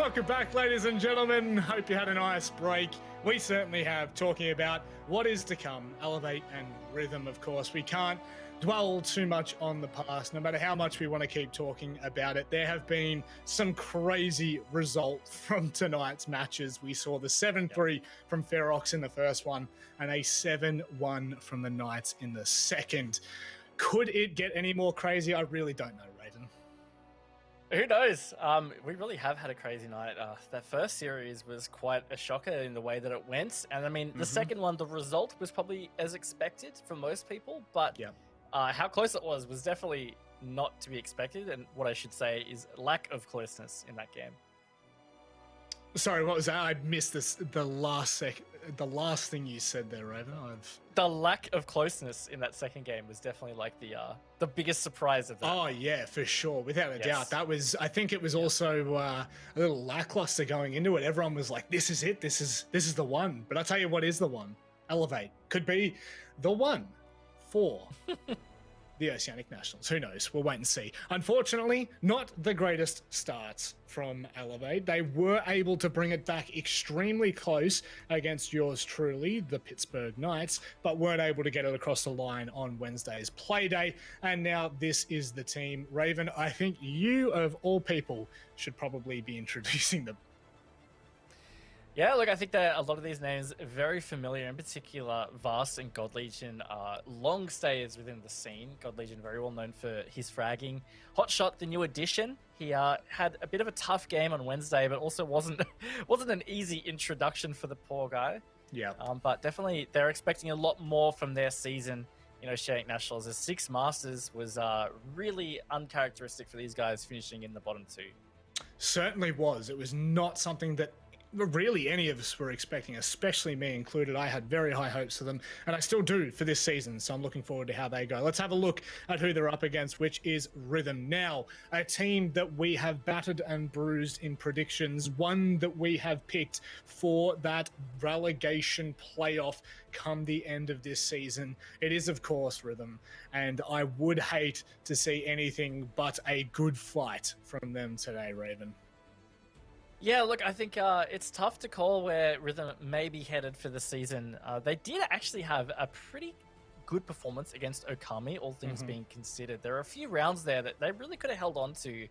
welcome back, ladies and gentlemen. Hope you had a nice break. We certainly have, talking about what is to come, Elevate and Rhythm, of course. We can't dwell too much on the past, no matter how much we want to keep talking about it. There have been some crazy results from tonight's matches. We saw the 7-3 from Ferox in the first one and a 7-1 from the Knights in the second. Could it get any more crazy? I really don't know, Raven. Who knows? We really have had a crazy night. That first series was quite a shocker in the way that it went. And I mean, the second one, the result was probably as expected for most people. But how close it was definitely not to be expected. And what I should say is lack of closeness in that game. Sorry, what was that? I missed this. The last thing you said there, Raven. The lack of closeness in that second game was definitely like the biggest surprise of that. Oh yeah, for sure, without a doubt. That was. I think it was also a little lackluster going into it. Everyone was like, "This is it. This is the one." But I tell you what is the one. Elevate could be the one for the Oceanic Nationals. Who knows? We'll wait and see. Unfortunately, not the greatest starts from Elevate. They were able to bring it back extremely close against yours truly, the Pittsburgh Knights, but weren't able to get it across the line on Wednesday's Playday. And now this is the team. Raven, I think you, of all people, should probably be introducing them. Yeah, look, I think that a lot of these names are very familiar. In particular, Vast and God Legion are long stayers within the scene. God Legion very well known for his fragging. Hotshot, the new addition, he had a bit of a tough game on Wednesday, but also wasn't an easy introduction for the poor guy. Yeah. But definitely, they're expecting a lot more from their season in Oceanic Nationals. As 6 Masters was really uncharacteristic for these guys finishing in the bottom 2. Certainly was. It was not something that really any of us were expecting, especially me included. I had very high hopes for them, and I still do for this season, so I'm looking forward to how they go. Let's have a look at who they're up against, which is Rhythm. Now, a team that we have battered and bruised in predictions, one that we have picked for that relegation playoff come the end of this season. It is, of course, Rhythm, and I would hate to see anything but a good fight from them today, Raven. Yeah, look, I think it's tough to call where Rhythm may be headed for the season. They did actually have a pretty good performance against Okami, all things being considered. There are a few rounds there that they really could have held on to,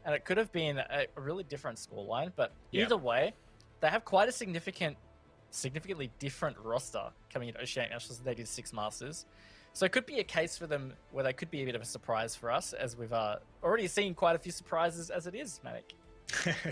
and it could have been a really different scoreline. But either way, they have quite a significantly different roster coming into Oceanic Nationals than they did 6 Masters. So it could be a case for them where they could be a bit of a surprise for us, as we've already seen quite a few surprises as it is, Manic.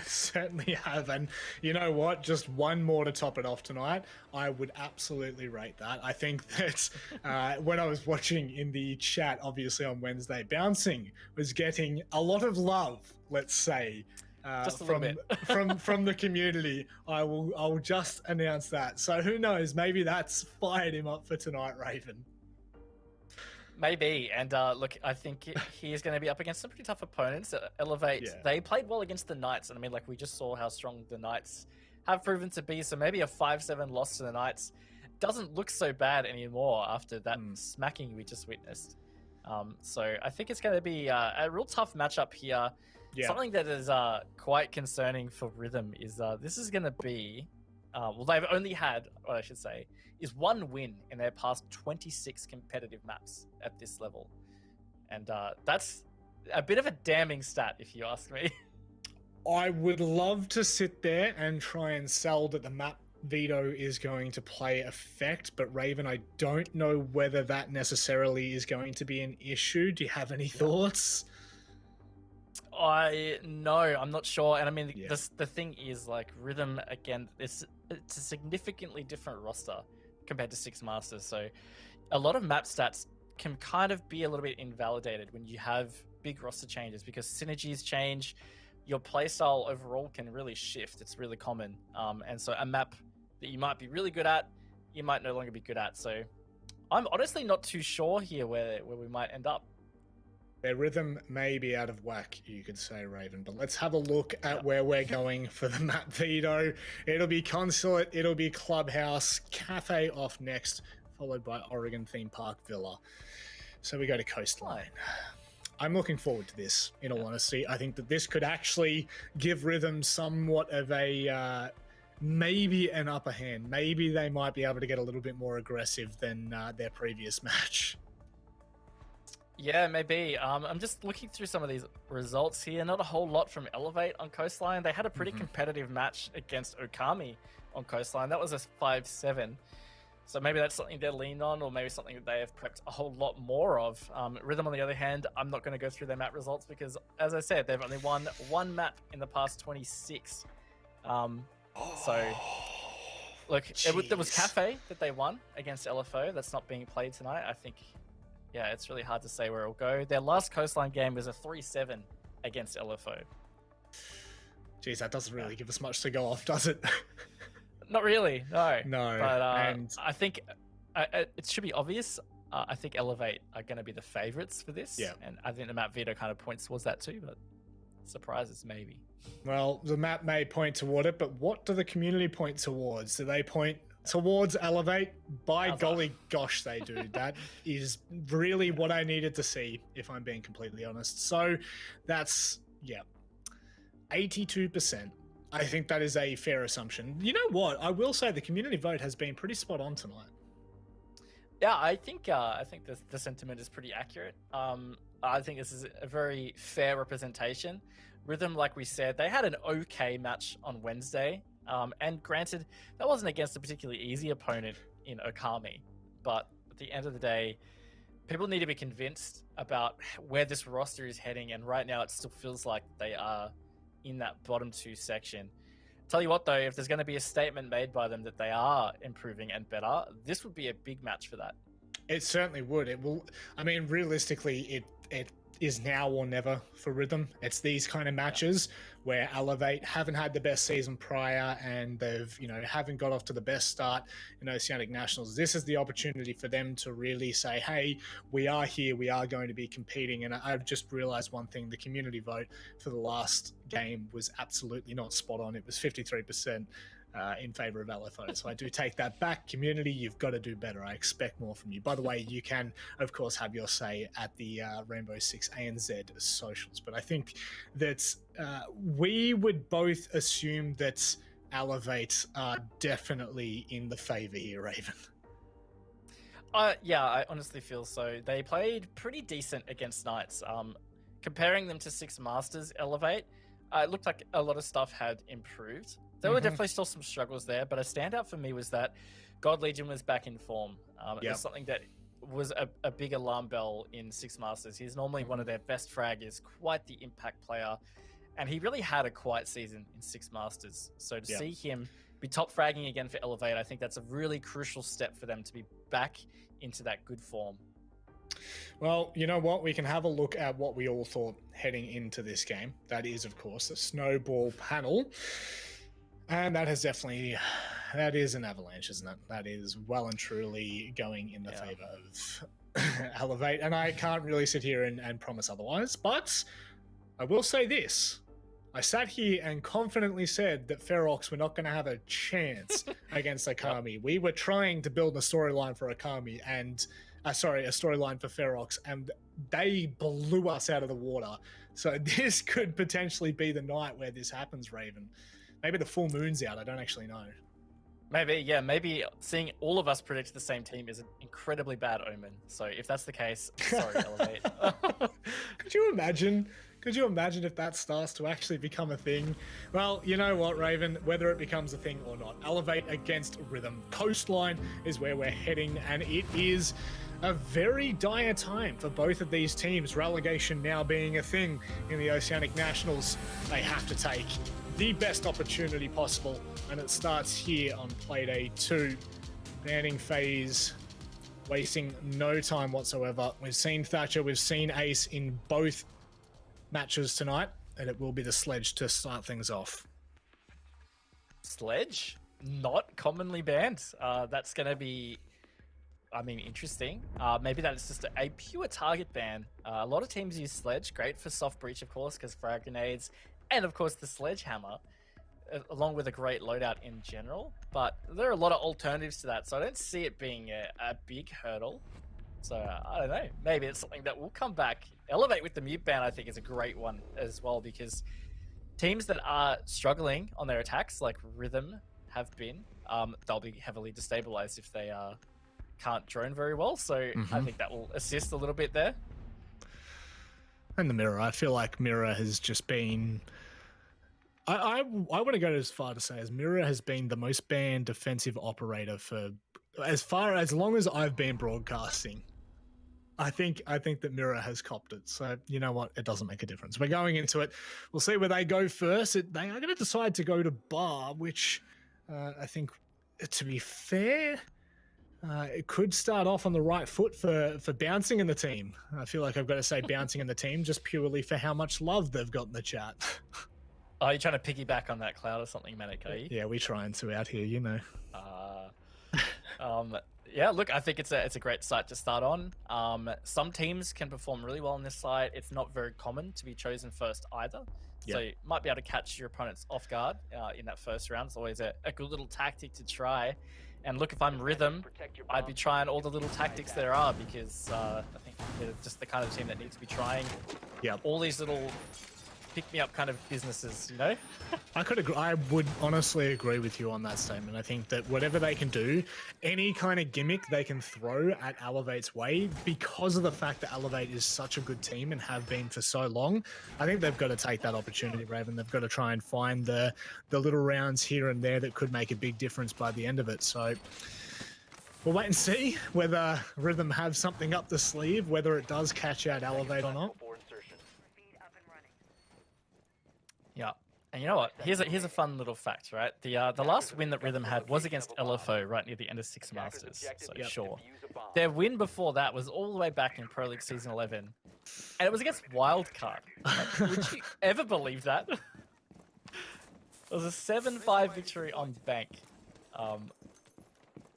Certainly have, and you know what, just one more to top it off tonight. I would absolutely rate that. I think that when I was watching in the chat, obviously on Wednesday, Bouncing was getting a lot of love, let's say, from the community. I'll just announce that. So who knows, maybe that's fired him up for tonight, Raven. Maybe, and look, I think he is going to be up against some pretty tough opponents. Elevate, they played well against the Knights, and I mean, like, we just saw how strong the Knights have proven to be, so maybe a 5-7 loss to the Knights doesn't look so bad anymore after that smacking we just witnessed. So I think it's going to be a real tough matchup here. Something that is quite concerning for Rhythm is this is going to be... well, they've only had, what I should say, is 1 win in their past 26 competitive maps at this level. And that's a bit of a damning stat, if you ask me. I would love to sit there and try and sell that the map veto is going to play effect, but Raven, I don't know whether that necessarily is going to be an issue. Do you have any thoughts? I'm not sure. And I mean, the thing is, like, Rhythm, again, it's a significantly different roster compared to 6 Masters. So a lot of map stats can kind of be a little bit invalidated when you have big roster changes, because synergies change, your playstyle overall can really shift. It's really common. And so a map that you might be really good at, you might no longer be good at. So I'm honestly not too sure here where we might end up. Their rhythm may be out of whack, you could say, Raven, but let's have a look at where we're going for the map veto. It'll be Consulate, it'll be Clubhouse, Cafe off next, followed by Oregon Theme Park Villa. So we go to Coastline. I'm looking forward to this, in all honesty. I think that this could actually give Rhythm somewhat of a maybe an upper hand. Maybe they might be able to get a little bit more aggressive than their previous match. Yeah, maybe. I'm just looking through some of these results here. Not a whole lot from Elevate on Coastline. They had a pretty competitive match against Okami on Coastline. That was a 5-7. So maybe that's something they're leaned on, or maybe something that they have prepped a whole lot more of. Rhythm, on the other hand, I'm not going to go through their map results because, as I said, they've only won one map in the past 26. So, look, it was Cafe that they won against LFO. That's not being played tonight. I think, yeah, it's really hard to say where it'll go. Their last Coastline game was a 3-7 against LFO. Jeez, that doesn't really give us much to go off, does it? Not really, no. No. But I think it should be obvious. I think Elevate are going to be the favorites for this. Yeah. And I think the map veto kind of points towards that too, but surprises maybe. Well, the map may point toward it, but what do the community point towards? Do they point towards Elevate? By golly gosh, they do. That is really what I needed to see, if I'm being completely honest. So that's, 82%. I think that is a fair assumption. You know what? I will say the community vote has been pretty spot on tonight. Yeah, I think the sentiment is pretty accurate. I think this is a very fair representation. Rhythm, like we said, they had an okay match on Wednesday. And granted, that wasn't against a particularly easy opponent in Okami. But at the end of the day, people need to be convinced about where this roster is heading. And right now, it still feels like they are in that bottom two section. Tell you what, though, if there's going to be a statement made by them that they are improving and better, this would be a big match for that. It certainly would. It will. I mean, realistically, it is now or never for Rhythm. It's these kind of matches where Elevate haven't had the best season prior and they've, haven't got off to the best start in Oceanic Nationals. This is the opportunity for them to really say, hey, we are here, we are going to be competing. And I've just realized one thing, the community vote for the last game was absolutely not spot on. It was 53%. In favor of LFO. So I do take that back. Community, you've got to do better. I expect more from you. By the way, you can, of course, have your say at the Rainbow Six ANZ socials. But I think that we would both assume that Elevate are definitely in the favor here, Raven. Yeah, I honestly feel so. They played pretty decent against Knights. Comparing them to Six Masters Elevate, it looked like a lot of stuff had improved. There were definitely still some struggles there, but a standout for me was that God Legion was back in form. It was something that was a big alarm bell in Six Masters. He's normally one of their best fraggers, quite the impact player, and he really had a quiet season in Six Masters. So to see him be top fragging again for Elevate, I think that's a really crucial step for them to be back into that good form. Well, you know what? We can have a look at what we all thought heading into this game. That is, of course, the snowball panel. And that is an avalanche, isn't it? That is well and truly going in the favor of Elevate. And I can't really sit here and promise otherwise, but I will say this. I sat here and confidently said that Ferox were not going to have a chance against Okami. We were trying to build a storyline for Okami and, a storyline for Ferox, and they blew us out of the water. So this could potentially be the night where this happens, Raven. Maybe the full moon's out. I don't actually know. Maybe seeing all of us predict the same team is an incredibly bad omen. So if that's the case, sorry, Elevate. Could you imagine if that starts to actually become a thing? Well, you know what, Raven, whether it becomes a thing or not, Elevate against Rhythm. Coastline is where we're heading, and it is a very dire time for both of these teams. Relegation now being a thing in the Oceanic Nationals. They have to take the best opportunity possible, and it starts here on Playday 2. Banning phase, wasting no time whatsoever. We've seen Thatcher, we've seen Ace in both matches tonight, and it will be the Sledge to start things off. Sledge? Not commonly banned. That's going to be, interesting. Maybe that's just a pure target ban. A lot of teams use Sledge, great for soft breach, of course, because frag grenades, and of course the sledgehammer, along with a great loadout in general. But there are a lot of alternatives to that, so I don't see it being a big hurdle. So I don't know. Maybe it's something that will come back. Elevate with the mute ban, I think, is a great one as well, because teams that are struggling on their attacks, like Rhythm have been, they'll be heavily destabilized if they can't drone very well. So I think that will assist a little bit there. And the Mirror, I feel like Mirror has just been... I want to go as far to say as Mirror has been the most banned defensive operator for as long as I've been broadcasting. I think that Mirror has copped it. So you know what? It doesn't make a difference. We're going into it. We'll see where they go first. They are going to decide to go to Bar, which I think, to be fair, it could start off on the right foot for Bouncing in the team. I feel like I've got to say Bouncing in the team just purely for how much love they've got in the chat. Oh, you're trying to piggyback on that Cloud or something, Manic, are you? Yeah, we're trying to out here, you know. Yeah, look, I think it's a great site to start on. Some teams can perform really well on this site. It's not very common to be chosen first either. So you might be able to catch your opponents off guard in that first round. It's always a good little tactic to try. And look, if I'm Rhythm, I'd be trying all the little tactics there are, because I think they're just the kind of team that needs to be trying all these little pick-me-up kind of businesses, you know? I would honestly agree with you on that statement. I think that whatever they can do, any kind of gimmick they can throw at Elevate's way, because of the fact that Elevate is such a good team and have been for so long, I think they've got to take that opportunity, Raven. They've got to try and find the little rounds here and there that could make a big difference by the end of it. So we'll wait and see whether Rhythm have something up the sleeve, whether it does catch out Elevate or not. Yeah, and you know what? Here's a fun little fact, right? The last win that Rhythm had was against LFO right near the end of Six Masters. So sure, their win before that was all the way back in Pro League Season 11, and it was against Wildcard. Like, would you ever believe that? It was a 7-5 victory on Bank.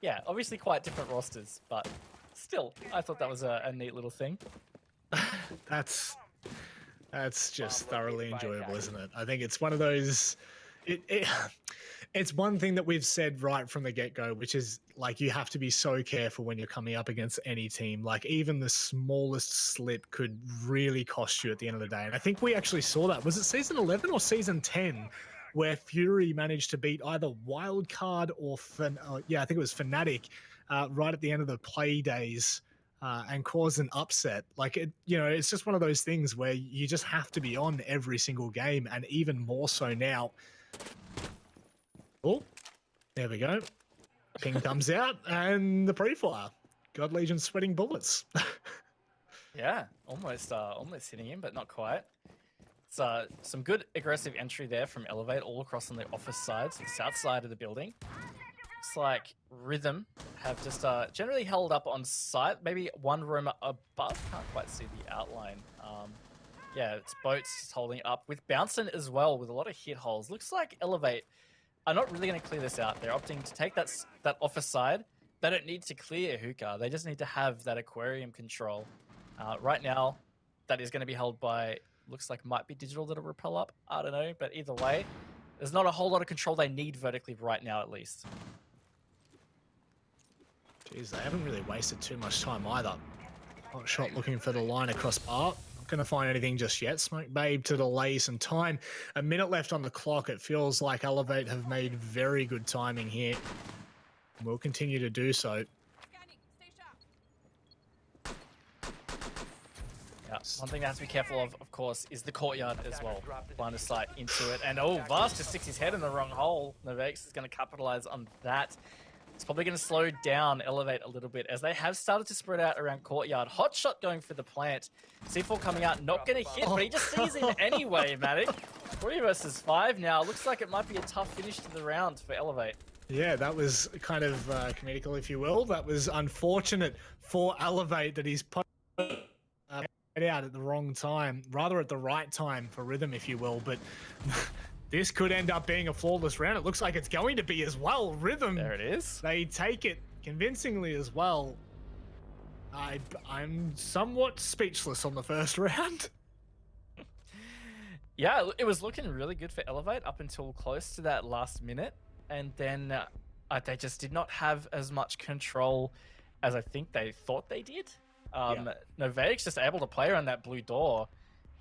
Yeah, obviously quite different rosters, but still, I thought that was a neat little thing. That's just thoroughly enjoyable, isn't it? I think it's one of those... It's one thing that we've said right from the get-go, which is, like, you have to be so careful when you're coming up against any team. Like, even the smallest slip could really cost you at the end of the day. And I think we actually saw that. Was it Season 11 or Season 10 where Fury managed to beat either Wildcard or... I think it was Fnatic right at the end of the play days, and cause an upset. Like, it's just one of those things where you just have to be on every single game, and even more so now. Oh, there we go. Ping comes out, and the pre-fire. God Legion sweating bullets. Yeah, almost hitting him, but not quite. It's some good aggressive entry there from Elevate all across on the office side, so the south side of the building. Looks like Rhythm have just generally held up on site, maybe one room above. Can't quite see the outline. Yeah, it's Boats holding up with Bouncing as well, with a lot of hit holes. Looks like Elevate are not really going to clear this out. They're opting to take that office side. They don't need to clear Hookah. They just need to have that aquarium control. Right now, that is going to be held by, looks like might be Digital that'll repel up. I don't know, but either way, there's not a whole lot of control they need vertically right now, at least. Jeez, they haven't really wasted too much time either. Hot shot looking for the line across Bar. Not going to find anything just yet. Smoke Babe to delay some time. A minute left on the clock. It feels like Elevate have made very good timing here. We'll continue to do so. Yeah, one thing that has to be careful of course, is the courtyard as well. Line of sight into it. And Vast just sticks his head in the wrong hole. Novex is going to capitalize on that. It's probably going to slow down Elevate a little bit as they have started to spread out around courtyard. Hot shot going for the plant. C4 coming out, not going to hit, but he just sees him anyway, Matic. 3 versus 5 now. Looks like it might be a tough finish to the round for Elevate. Yeah, that was kind of comedical, if you will. That was unfortunate for Elevate that he's put out at the wrong time, rather at the right time for Rhythm, if you will. But this could end up being a flawless round. It looks like it's going to be as well. Rhythm. There it is. They take it convincingly as well. I'm somewhat speechless on the first round. Yeah, it was looking really good for Elevate up until close to that last minute. And then they just did not have as much control as I think they thought they did. Novatic's just able to play around that blue door.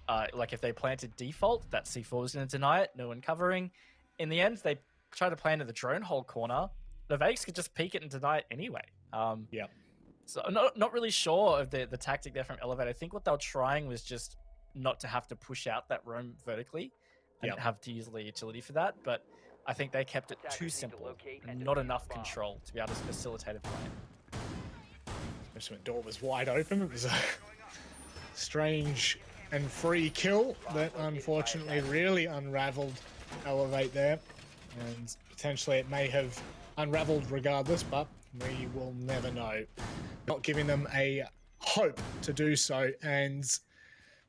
Like if they planted default, that C4 was going to deny it, no one covering. In the end, they tried to play into the drone hole corner. Novatic's could just peek it and deny it anyway. So I'm not really sure of the tactic there from Elevate. I think what they were trying was just not to have to push out that roam vertically and have to use the utility for that. But I think they kept it too simple and not enough control to be able to facilitate a plan. Especially when door was wide open. It was a strange and free kill that unfortunately really unraveled Elevate there. And potentially it may have unraveled regardless, but we will never know. Not giving them a hope to do so. And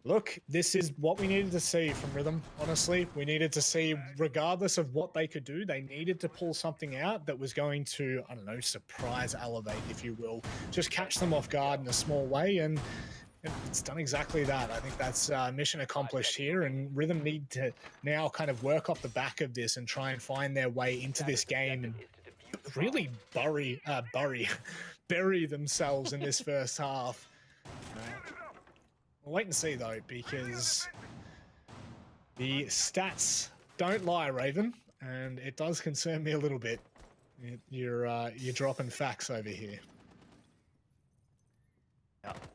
look, this is what we needed to see from Rhythm, honestly. We needed to see, regardless of what they could do, they needed to pull something out that was going to, I don't know, surprise Elevate, if you will. Just catch them off guard in a small way, and it's done exactly that. I think that's mission accomplished here, and Rhythm need to now kind of work off the back of this and try and find their way into this game and really bury themselves in this first half. We'll wait and see though, because the stats don't lie, Raven, and it does concern me a little bit. You're dropping facts over here.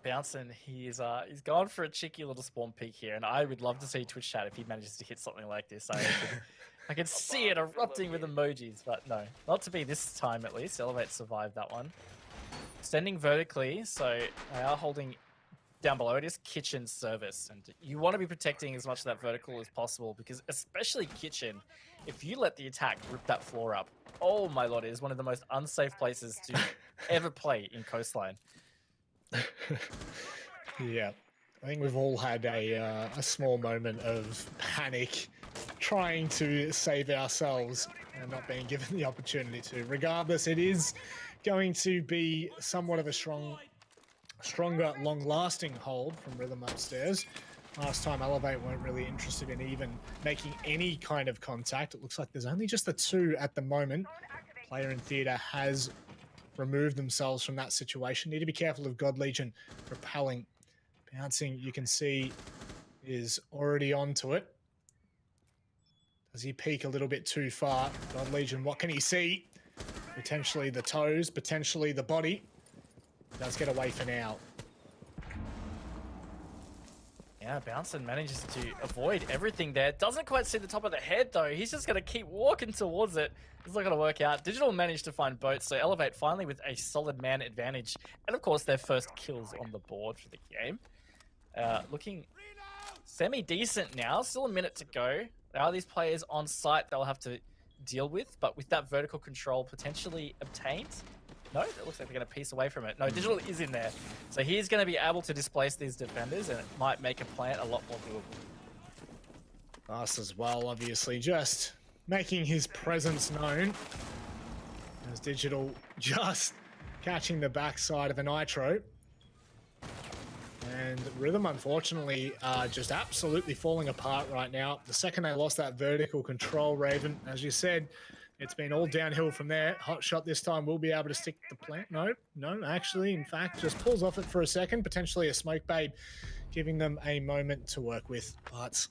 Bouncing, he's gone for a cheeky little spawn peek here, and I would love to see Twitch chat if he manages to hit something like this. I can see it erupting with emojis, but no, not to be this time at least. Elevate survived that one. Extending vertically, so they are holding down below. It is kitchen service, and you want to be protecting as much of that vertical as possible, because especially kitchen, if you let the attack rip that floor up, oh my lord, it is one of the most unsafe places to ever play in Coastline. Yeah, I think we've all had a small moment of panic trying to save ourselves and not being given the opportunity to. Regardless, it is going to be somewhat of a stronger, long-lasting hold from Rhythm upstairs. Last time Elevate weren't really interested in even making any kind of contact. It looks like there's only just the two at the moment. Player in theater has removed themselves from that situation. Need to be careful of God Legion repelling. Bouncing, you can see, is already onto it. Does he peek a little bit too far? God Legion, what can he see? Potentially the toes, potentially the body. Does get away for now. Yeah, Bouncing manages to avoid everything there. Doesn't quite see the top of the head though. He's just going to keep walking towards it. It's not going to work out. Digital managed to find boats, so Elevate finally with a solid man advantage. And of course, their first kills on the board for the game. Looking semi-decent now. Still a minute to go. There are these players on site they'll have to deal with, but with that vertical control potentially obtained, no, it looks like they're going to piece away from it. No, Digital is in there. So he's going to be able to displace these defenders, and it might make a plant a lot more doable. Us as well, obviously, just making his presence known. As Digital just catching the backside of a Nitro. And Rhythm, unfortunately, are just absolutely falling apart right now. The second they lost that vertical control, Raven, as you said, it's been all downhill from there. Hot shot this time will be able to stick the plant. No, actually, in fact, just pulls off it for a second. Potentially a smoke babe, giving them a moment to work with. But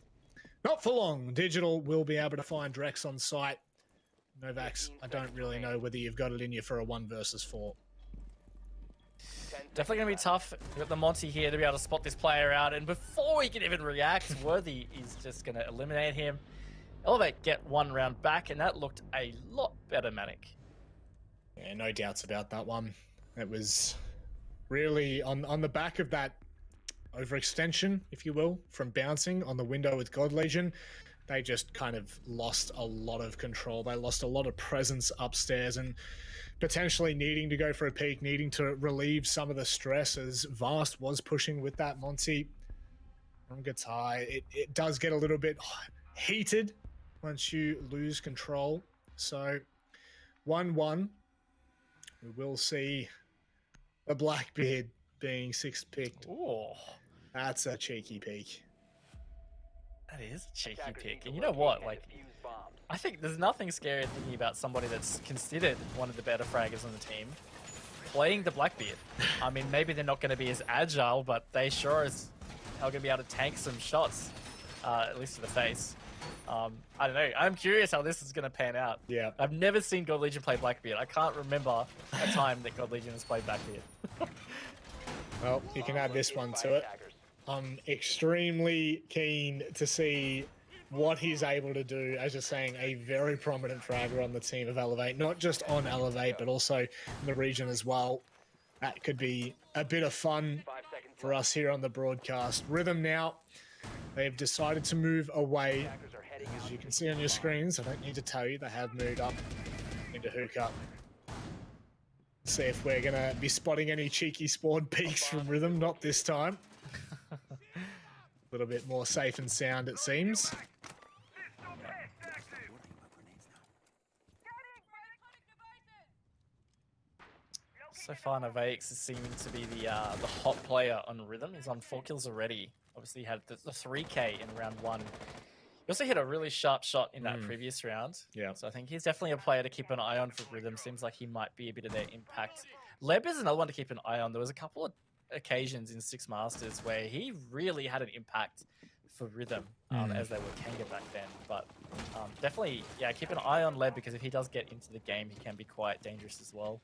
not for long. Digital will be able to find Drex on site. Novax, I don't really know whether you've got it in you for a 1 versus 4. Definitely going to be tough. We've got the Monty here to be able to spot this player out, and before he can even react, Worthy is just going to eliminate him. Elevate get 1 round back, and that looked a lot better, Manic. Yeah, no doubts about that one. It was really on the back of that overextension, if you will, from Bouncing on the window with God Legion. They just kind of lost a lot of control. They lost a lot of presence upstairs, and potentially needing to go for a peek, needing to relieve some of the stress as Vast was pushing with that Monty on guitar. It does get a little bit heated once you lose control. So 1-1, we will see the Blackbeard being 6th picked. Oh, that's a cheeky peek. That is a cheeky pick. And you know what? Like, I think there's nothing scary thinking about somebody that's considered one of the better fraggers on the team playing the Blackbeard. I mean, maybe they're not going to be as agile, but they sure as hell going to be able to tank some shots, at least to the face. I don't know. I'm curious how this is going to pan out. Yeah. I've never seen God Legion play Blackbeard. I can't remember a time that God Legion has played Blackbeard. Well, you can add this one to it. I'm extremely keen to see what he's able to do. As you're saying, a very prominent fragger on the team of Elevate, not just on Elevate, but also in the region as well. That could be a bit of fun for us here on the broadcast. Rhythm now, they've decided to move away. As you can see on your screens, I don't need to tell you, they have moved up into hook-up. See if we're going to be spotting any cheeky spawn peaks from Rhythm. Not this time. A little bit more safe and sound, it seems. So far, Novakes is seeming to be the hot player on Rhythm. He's on 4 kills already. Obviously, he had the 3K in round 1. He also hit a really sharp shot in that previous round. Yeah. So I think he's definitely a player to keep an eye on for Rhythm. Seems like he might be a bit of their impact. Leb is another one to keep an eye on. There was a couple of occasions in Six Masters where he really had an impact for Rhythm as they were Kanga back then. But definitely, yeah, keep an eye on Leb, because if he does get into the game, he can be quite dangerous as well.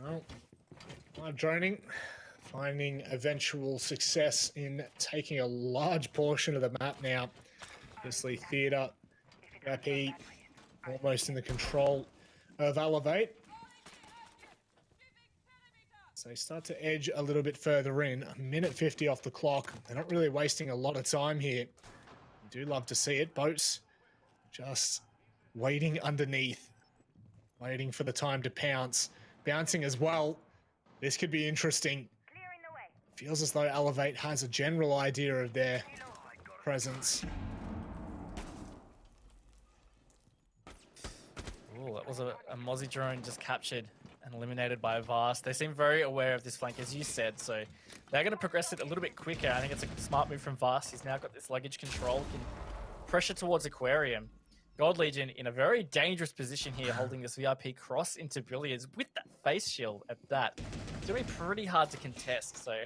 Well, live droning, finding eventual success in taking a large portion of the map now. Obviously, Theatre, VIP, almost in the control of Elevate. So they start to edge a little bit further in. 1:50 off the clock. They're not really wasting a lot of time here. I do love to see it. Boats just waiting underneath, waiting for the time to pounce. Bouncing as well. This could be interesting. Feels as though Elevate has a general idea of their presence. Ooh, that was a Mozzie drone just captured and eliminated by Vast. They seem very aware of this flank, as you said, so they're going to progress it a little bit quicker. I think it's a smart move from Vast. He's now got this luggage control, can pressure towards Aquarium. God Legion in a very dangerous position here, holding this VIP cross into Billiards with that face shield at that. It's going to be pretty hard to contest. So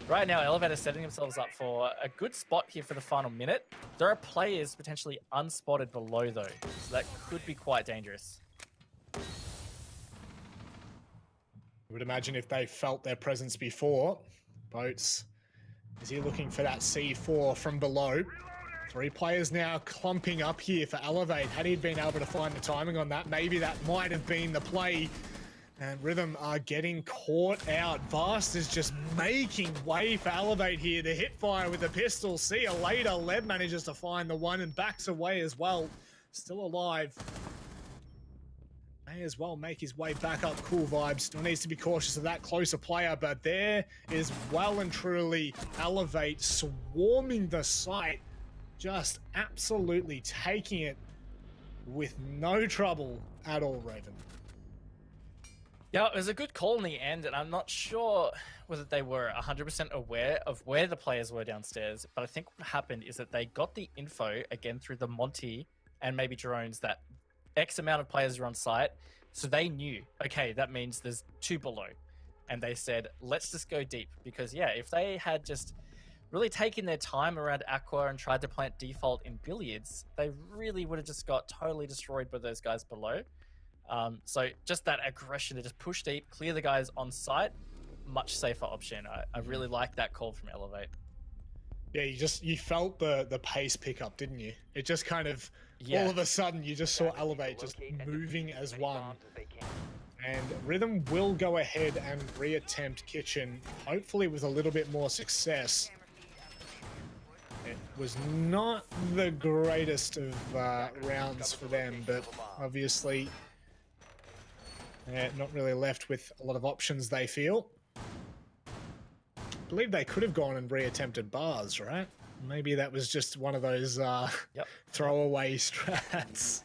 right now, Elevator setting themselves up for a good spot here for the final minute. There are players potentially unspotted below, though, so that could be quite dangerous. I would imagine if they felt their presence before. Boats, is he looking for that C4 from below? 3 players now clumping up here for Elevate. Had he been able to find the timing on that, maybe that might have been the play. And Rhythm are getting caught out. Vast is just making way for Elevate here. The hit fire with the pistol. See you later. Leb manages to find the one and backs away as well. Still alive. May as well make his way back up. Cool vibes. Still needs to be cautious of that closer player, but there is well and truly Elevate swarming the site. Just absolutely taking it with no trouble at all, Raven. Yeah, it was a good call in the end, and I'm not sure whether they were 100% aware of where the players were downstairs, but I think what happened is that they got the info, again, through the Monty and maybe drones, that X amount of players are on site, so they knew, okay, that means there's 2 below. And they said, let's just go deep, because, yeah, if they had just really taken their time around Aqua and tried to plant default in Billiards, they really would have just got totally destroyed by those guys below. So just that aggression to just push deep, clear the guys on site, much safer option. I really like that call from Elevate. Yeah, you felt the pace pick up, didn't you? It just kind of, all of a sudden, you just saw Elevate just moving as one. And Rhythm will go ahead and reattempt Kitchen, hopefully with a little bit more success. It was not the greatest of rounds for them, but obviously not really left with a lot of options, they feel. I believe they could have gone and reattempted bars, right? Maybe that was just one of those throwaway strats.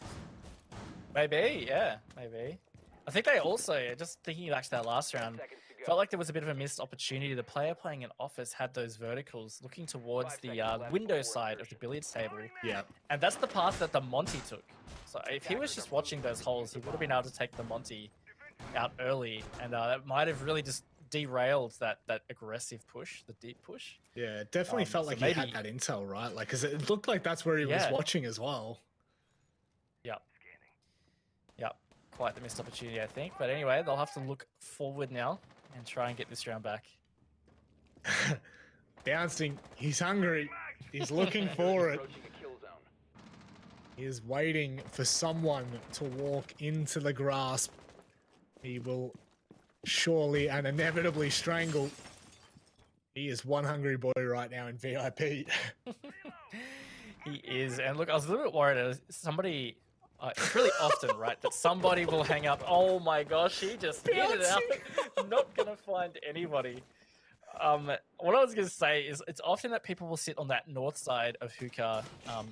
Maybe, yeah, maybe. I think they also, just thinking back to that last round, felt like there was a bit of a missed opportunity. The player playing in Office had those verticals looking towards the window side of the billiards table. Yeah. And that's the path that the Monty took. So if he was just watching those holes, he would have been able to take the Monty out early, and that might have really just derailed that aggressive push, the deep push. Yeah, it definitely felt like he had that intel, right? Like, because it looked like that's where he was watching as well. Yep. Yep. Quite the missed opportunity, I think. But anyway, they'll have to look forward now and try and get this round back. Bouncing. He's hungry. He's looking for it. He is waiting for someone to walk into the grasp. He will surely and inevitably strangle. He is one hungry boy right now in VIP. He is. And look, I was a little bit worried. Somebody, it's really often, right, that somebody will hang up. Oh my gosh, he just hit it out. Not going to find anybody. What I was going to say is it's often that people will sit on that north side of hookah,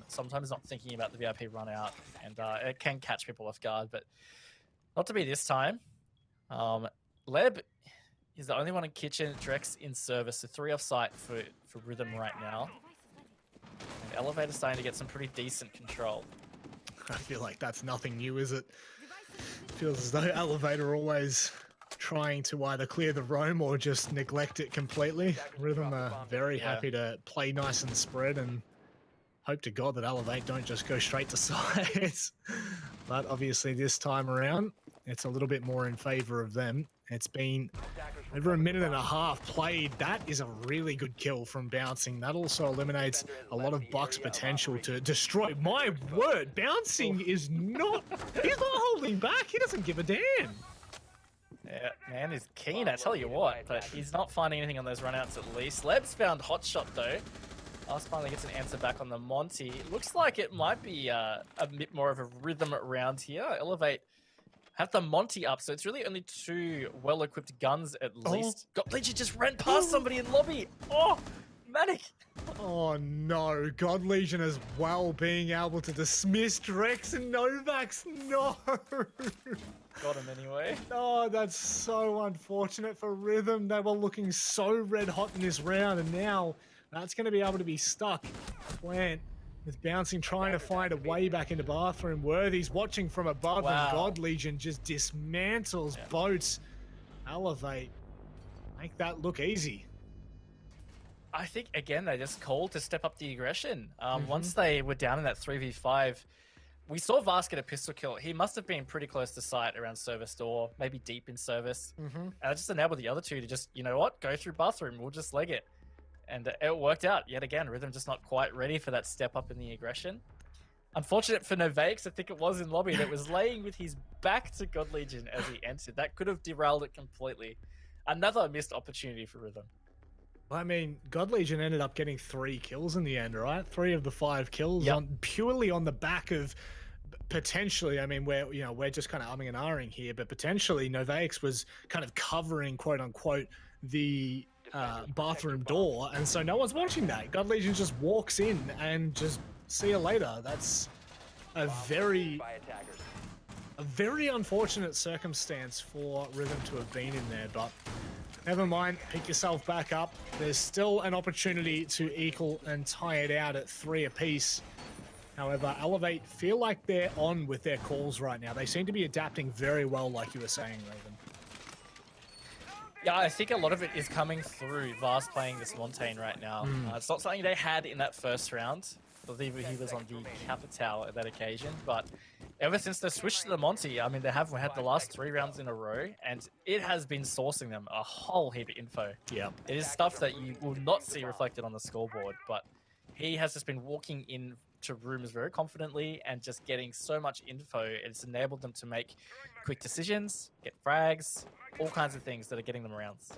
sometimes not thinking about the VIP run out, and it can catch people off guard, but not to be this time. Leb is the only one in kitchen. Drex in service, so 3 off site for Rhythm right now. And Elevator's starting to get some pretty decent control. I feel like that's nothing new, is it? Feels as though Elevator always trying to either clear the roam or just neglect it completely. Rhythm are very happy to play nice and spread and hope to God that Elevate don't just go straight to sides. But obviously this time around, it's a little bit more in favor of them. It's been over a minute and a half played. That is a really good kill from Bouncing. That also eliminates a lot of Buck's potential to destroy. My word, Bouncing is not, he's not holding back. He doesn't give a damn. Yeah, man is keen, I tell you what, but he's not finding anything on those runouts at least. Leb's found Hotshot though. Last finally gets an answer back on the Monty. Looks like it might be a bit more of a rhythm round here. Elevate have the Monty up, so it's really only 2 well-equipped guns at least. God, Legion just ran past somebody in lobby. Oh, Manic. Oh no, God Legion as well being able to dismiss Drex and Novax. No. Got him anyway. Oh, that's so unfortunate for Rhythm. They were looking so red hot in this round, and now that's going to be able to be stuck. Plant with Bouncing, trying to find a way back into bathroom. Worthy's watching from above, and God Legion just dismantles boats. Elevate. Make that look easy. I think, again, they just called to step up the aggression. Once they were down in that 3v5, we saw Vast get a pistol kill. He must have been pretty close to sight around service door, maybe deep in service. And I just enabled the other 2 to just, you know what, go through bathroom. We'll just leg it. And it worked out yet again. Rhythm just not quite ready for that step up in the aggression. Unfortunate for Novakes, I think it was in lobby, that was laying with his back to God Legion as he entered. That could have derailed it completely. Another missed opportunity for Rhythm. I mean, God Legion ended up getting 3 kills in the end, right? 3 of the 5 kills purely on the back of potentially, I mean, we're just kind of umming and ahhing here, but potentially Novakes was kind of covering, quote unquote, the bathroom door, and so no one's watching that. God Legion just walks in and just see you later. That's a very unfortunate circumstance for Rhythm to have been in there, but never mind, pick yourself back up. There's still an opportunity to equal and tie it out at 3 apiece. However, Elevate feel like they're on with their calls right now. They seem to be adapting very well, like you were saying, Raven. Yeah, I think a lot of it is coming through Vast playing this Montaigne right now. It's not something they had in that first round. I believe he was on the Capital at that occasion, but ever since they switched to the Monty, I mean, they have had the last 3 rounds in a row, and it has been sourcing them a whole heap of info. Yeah, it is stuff that you will not see reflected on the scoreboard, but he has just been walking in to rooms very confidently and just getting so much info. It's enabled them to make quick decisions, get frags, all kinds of things that are getting them rounds.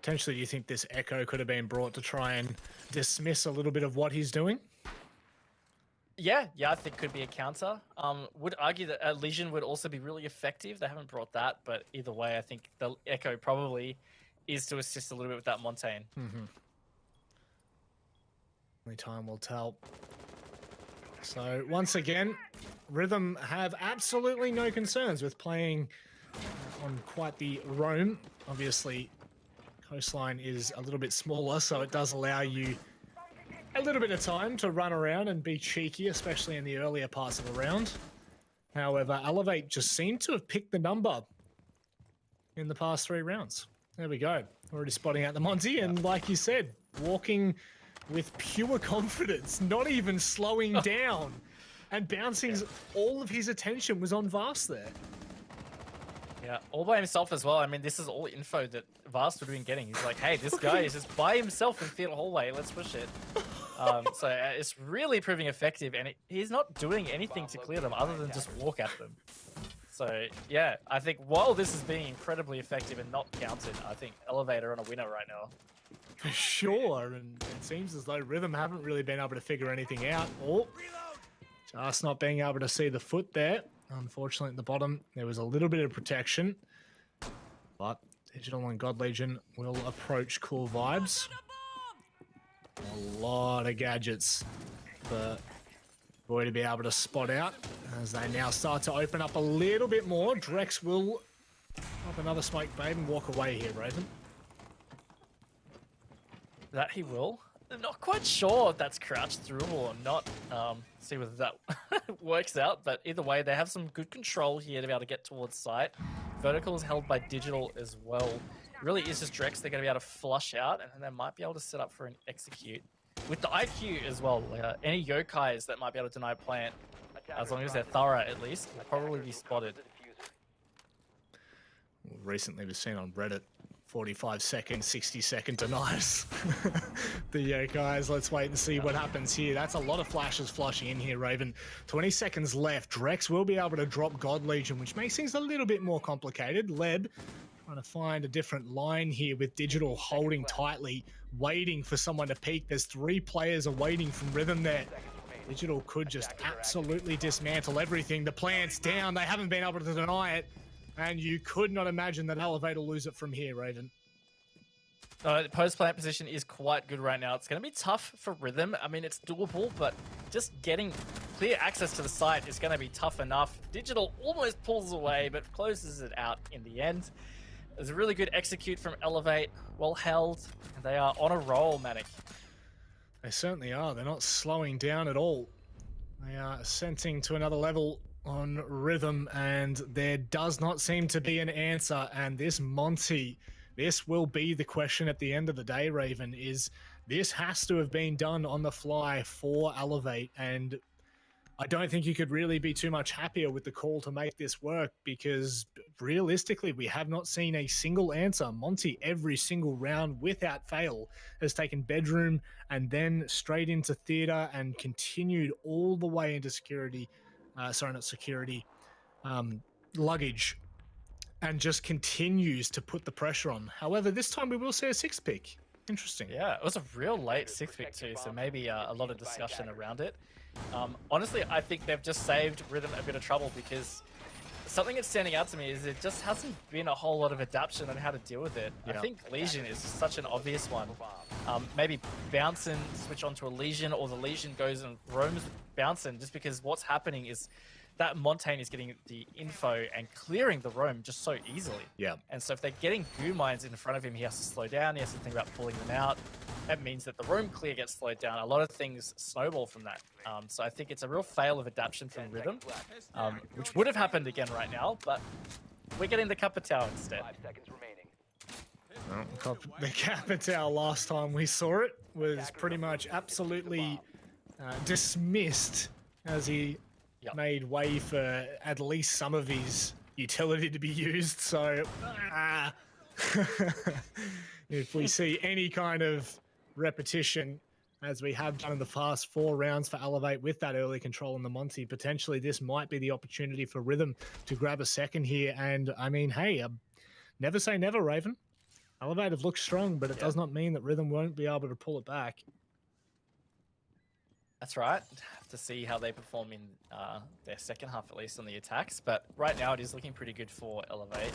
Potentially, do you think this Echo could have been brought to try and dismiss a little bit of what he's doing? Yeah, I think could be a counter. Would argue that a Legion would also be really effective. They haven't brought that, but either way, I think the Echo probably is to assist a little bit with that Montaigne. Only time will tell. So once again, Rhythm have absolutely no concerns with playing on quite the roam. Obviously, Coastline is a little bit smaller, so it does allow you a little bit of time to run around and be cheeky, especially in the earlier parts of the round. However, Elevate just seemed to have picked the number in the past 3 rounds. There we go. Already spotting out the Monty, and like you said, walking with pure confidence, not even slowing down, and bouncing. All of his attention was on Vast there. Yeah, all by himself as well. I mean, this is all info that Vast would have been getting. He's like, hey, this guy is just by himself in Theatre Hallway. Let's push it. So it's really proving effective, and he's not doing anything to clear them other than just walk at them. So, yeah, I think while this is being incredibly effective and not counted, I think Elevate are on a winner right now. For sure, and it seems as though Rhythm haven't really been able to figure anything out. Oh, just not being able to see the foot there. Unfortunately, at the bottom, there was a little bit of protection. But Digital and God Legion will approach Cool Vibes. A lot of gadgets for Boy to be able to spot out as they now start to open up a little bit more. Drex will pop another smoke babe and walk away here, Raven. That he will. I'm not quite sure if that's crouched through or not. See whether that works out, but either way, they have some good control here to be able to get towards site. Vertical is held by Digital as well. Really is just Drex they're going to be able to flush out, and then they might be able to set up for an execute. With the IQ as well, any yokais that might be able to deny plant, as long as they're thorough at least, will probably be spotted. Recently we've seen on Reddit 45-second, 60-second denies. The yokais, let's wait and see what happens here. That's a lot of flashes flushing in here, Raven. 20 seconds left. Drex will be able to drop God Legion, which makes things a little bit more complicated. Leb trying to find a different line here with Digital holding tightly, waiting for someone to peek. There's 3 players awaiting from Rhythm there. Digital could just absolutely dismantle everything. The plant's down. They haven't been able to deny it. And you could not imagine that Elevate will lose it from here, Raven. The post-plant position is quite good right now. It's going to be tough for Rhythm. I mean, it's doable, but just getting clear access to the site is going to be tough enough. Digital almost pulls away, but closes it out in the end. There's a really good execute from Elevate. Well held. And they are on a roll, Manic. They certainly are. They're not slowing down at all. They are ascending to another level on Rhythm, and there does not seem to be an answer. And this Monty, this will be the question at the end of the day, Raven, is this has to have been done on the fly for Elevate, and I don't think you could really be too much happier with the call to make this work, because realistically we have not seen a single answer. Monty every single round without fail has taken bedroom and then straight into theater and continued all the way into security. Sorry, not security, luggage, and just continues to put the pressure on. However, this time we will see a 6th pick. Interesting. Yeah, it was a real late 6th pick too, so maybe a lot of discussion around it. Honestly, I think they've just saved Rhythm a bit of trouble, because something that's standing out to me is it just hasn't been a whole lot of adaptation on how to deal with it. Yeah. I think Legion is such an obvious one. Maybe Bouncin, switch onto a Legion, or the Legion goes and roams Bouncin, just because what's happening is that Montaigne is getting the info and clearing the roam just so easily. Yeah. And so if they're getting goo mines in front of him, he has to slow down, he has to think about pulling them out. That means that the roam clear gets slowed down. A lot of things snowball from that. So I think it's a real fail of adaptation from Rhythm, which would have happened again right now, but we're getting the Capitao instead. 5 seconds remaining. Well, the Capitao last time we saw it was pretty much absolutely dismissed as he made way for at least some of his utility to be used. So if we see any kind of repetition, as we have done in the past 4 rounds for Elevate with that early control on the Monty, potentially this might be the opportunity for Rhythm to grab a second here. And I mean, hey, never say never, Raven. Elevate have looked strong, but it does not mean that Rhythm won't be able to pull it back. That's right. Have to see how they perform in their second half, at least on the attacks. But right now it is looking pretty good for Elevate.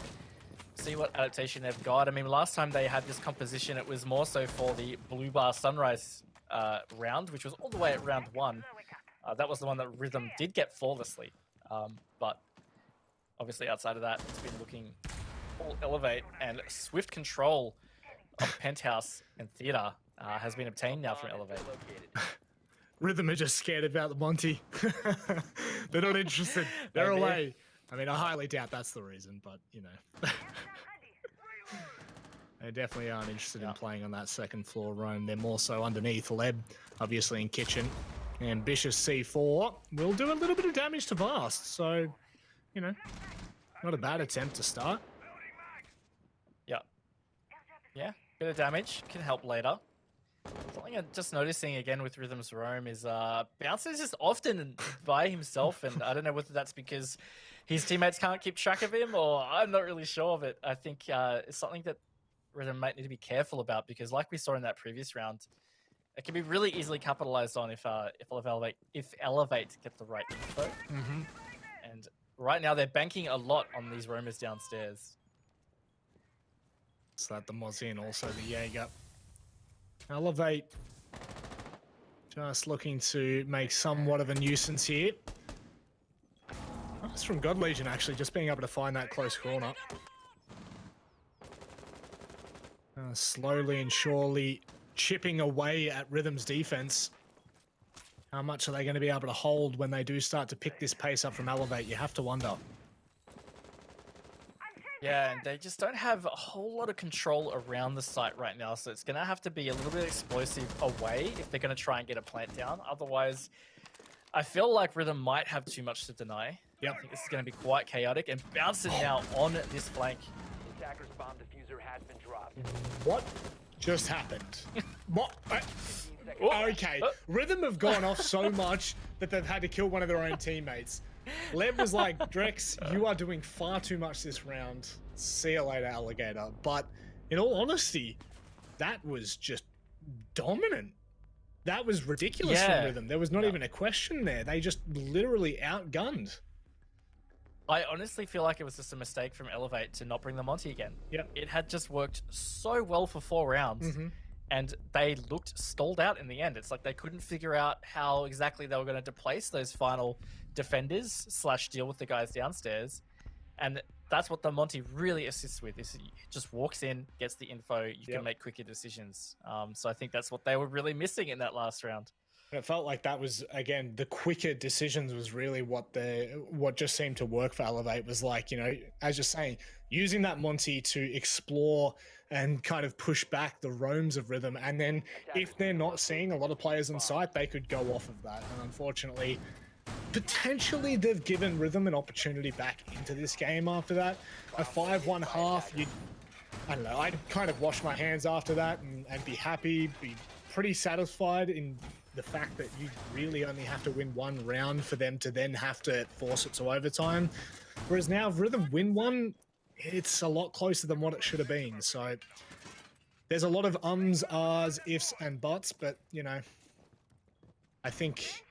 See what adaptation they've got. I mean, last time they had this composition, it was more so for the Blue Bar Sunrise round, which was all the way at round 1. That was the one that Rhythm did get flawlessly. But obviously outside of that, it's been looking all Elevate, and swift control of Penthouse and Theater has been obtained now from Elevate. Rhythm are just scared about the Monty. They're not interested. They're away. I mean, I highly doubt that's the reason, but, you know. They definitely aren't interested in playing on that second floor roam. They're more so underneath. Leb, obviously in kitchen. Ambitious C4 will do a little bit of damage to Vast. So, you know, not a bad attempt to start. Yeah. Yeah, bit of damage. Can help later. Something I'm just noticing again with Rhythm's roam is Bounce is just often by himself, and I don't know whether that's because his teammates can't keep track of him, or I'm not really sure of it. I think it's something that Rhythm might need to be careful about, because like we saw in that previous round, it can be really easily capitalized on if Elevate get the right info. Mm-hmm. And right now they're banking a lot on these roamers downstairs. So that the Mozzie and also the Jaeger. Elevate just looking to make somewhat of a nuisance here. That's from God Legion, actually, just being able to find that close corner. Slowly and surely chipping away at Rhythm's defense. How much are they going to be able to hold when they do start to pick this pace up from Elevate? You have to wonder. Yeah, and they just don't have a whole lot of control around the site right now, so it's going to have to be a little bit explosive away if they're going to try and get a plant down. Otherwise, I feel like Rhythm might have too much to deny. Yep. I think this is going to be quite chaotic, and Bouncing now on this flank. Attacker's bomb diffuser has been dropped. What just happened? What? Okay, Rhythm have gone off so much that they've had to kill one of their own teammates. Leb was like, Drex, you are doing far too much this round. See you later, alligator. But in all honesty, that was just dominant. That was ridiculous from Rhythm. There was not even a question there. They just literally outgunned. I honestly feel like it was just a mistake from Elevate to not bring the Monty again. Yep. It had just worked so well for 4 rounds, and they looked stalled out in the end. It's like they couldn't figure out how exactly they were going to displace those final defenders / deal with the guys downstairs. And that's what the Monty really assists with, is he just walks in, gets the info, you can make quicker decisions. So I think that's what they were really missing in that last round. It felt like that was, again, the quicker decisions was really what just seemed to work for Elevate. Was like, you know, as you're saying, using that Monty to explore and kind of push back the roams of Rhythm. And then if they're not seeing a lot of players on site, they could go off of that. And unfortunately, potentially they've given Rhythm an opportunity back into this game after that. A 5-1 half, I don't know, I'd kind of wash my hands after that and be happy, be pretty satisfied in the fact that you really only have to win 1 round for them to then have to force it to overtime. Whereas now, if Rhythm win one, it's a lot closer than what it should have been. So there's a lot of ums, ahs, ifs, and buts, but, you know, I think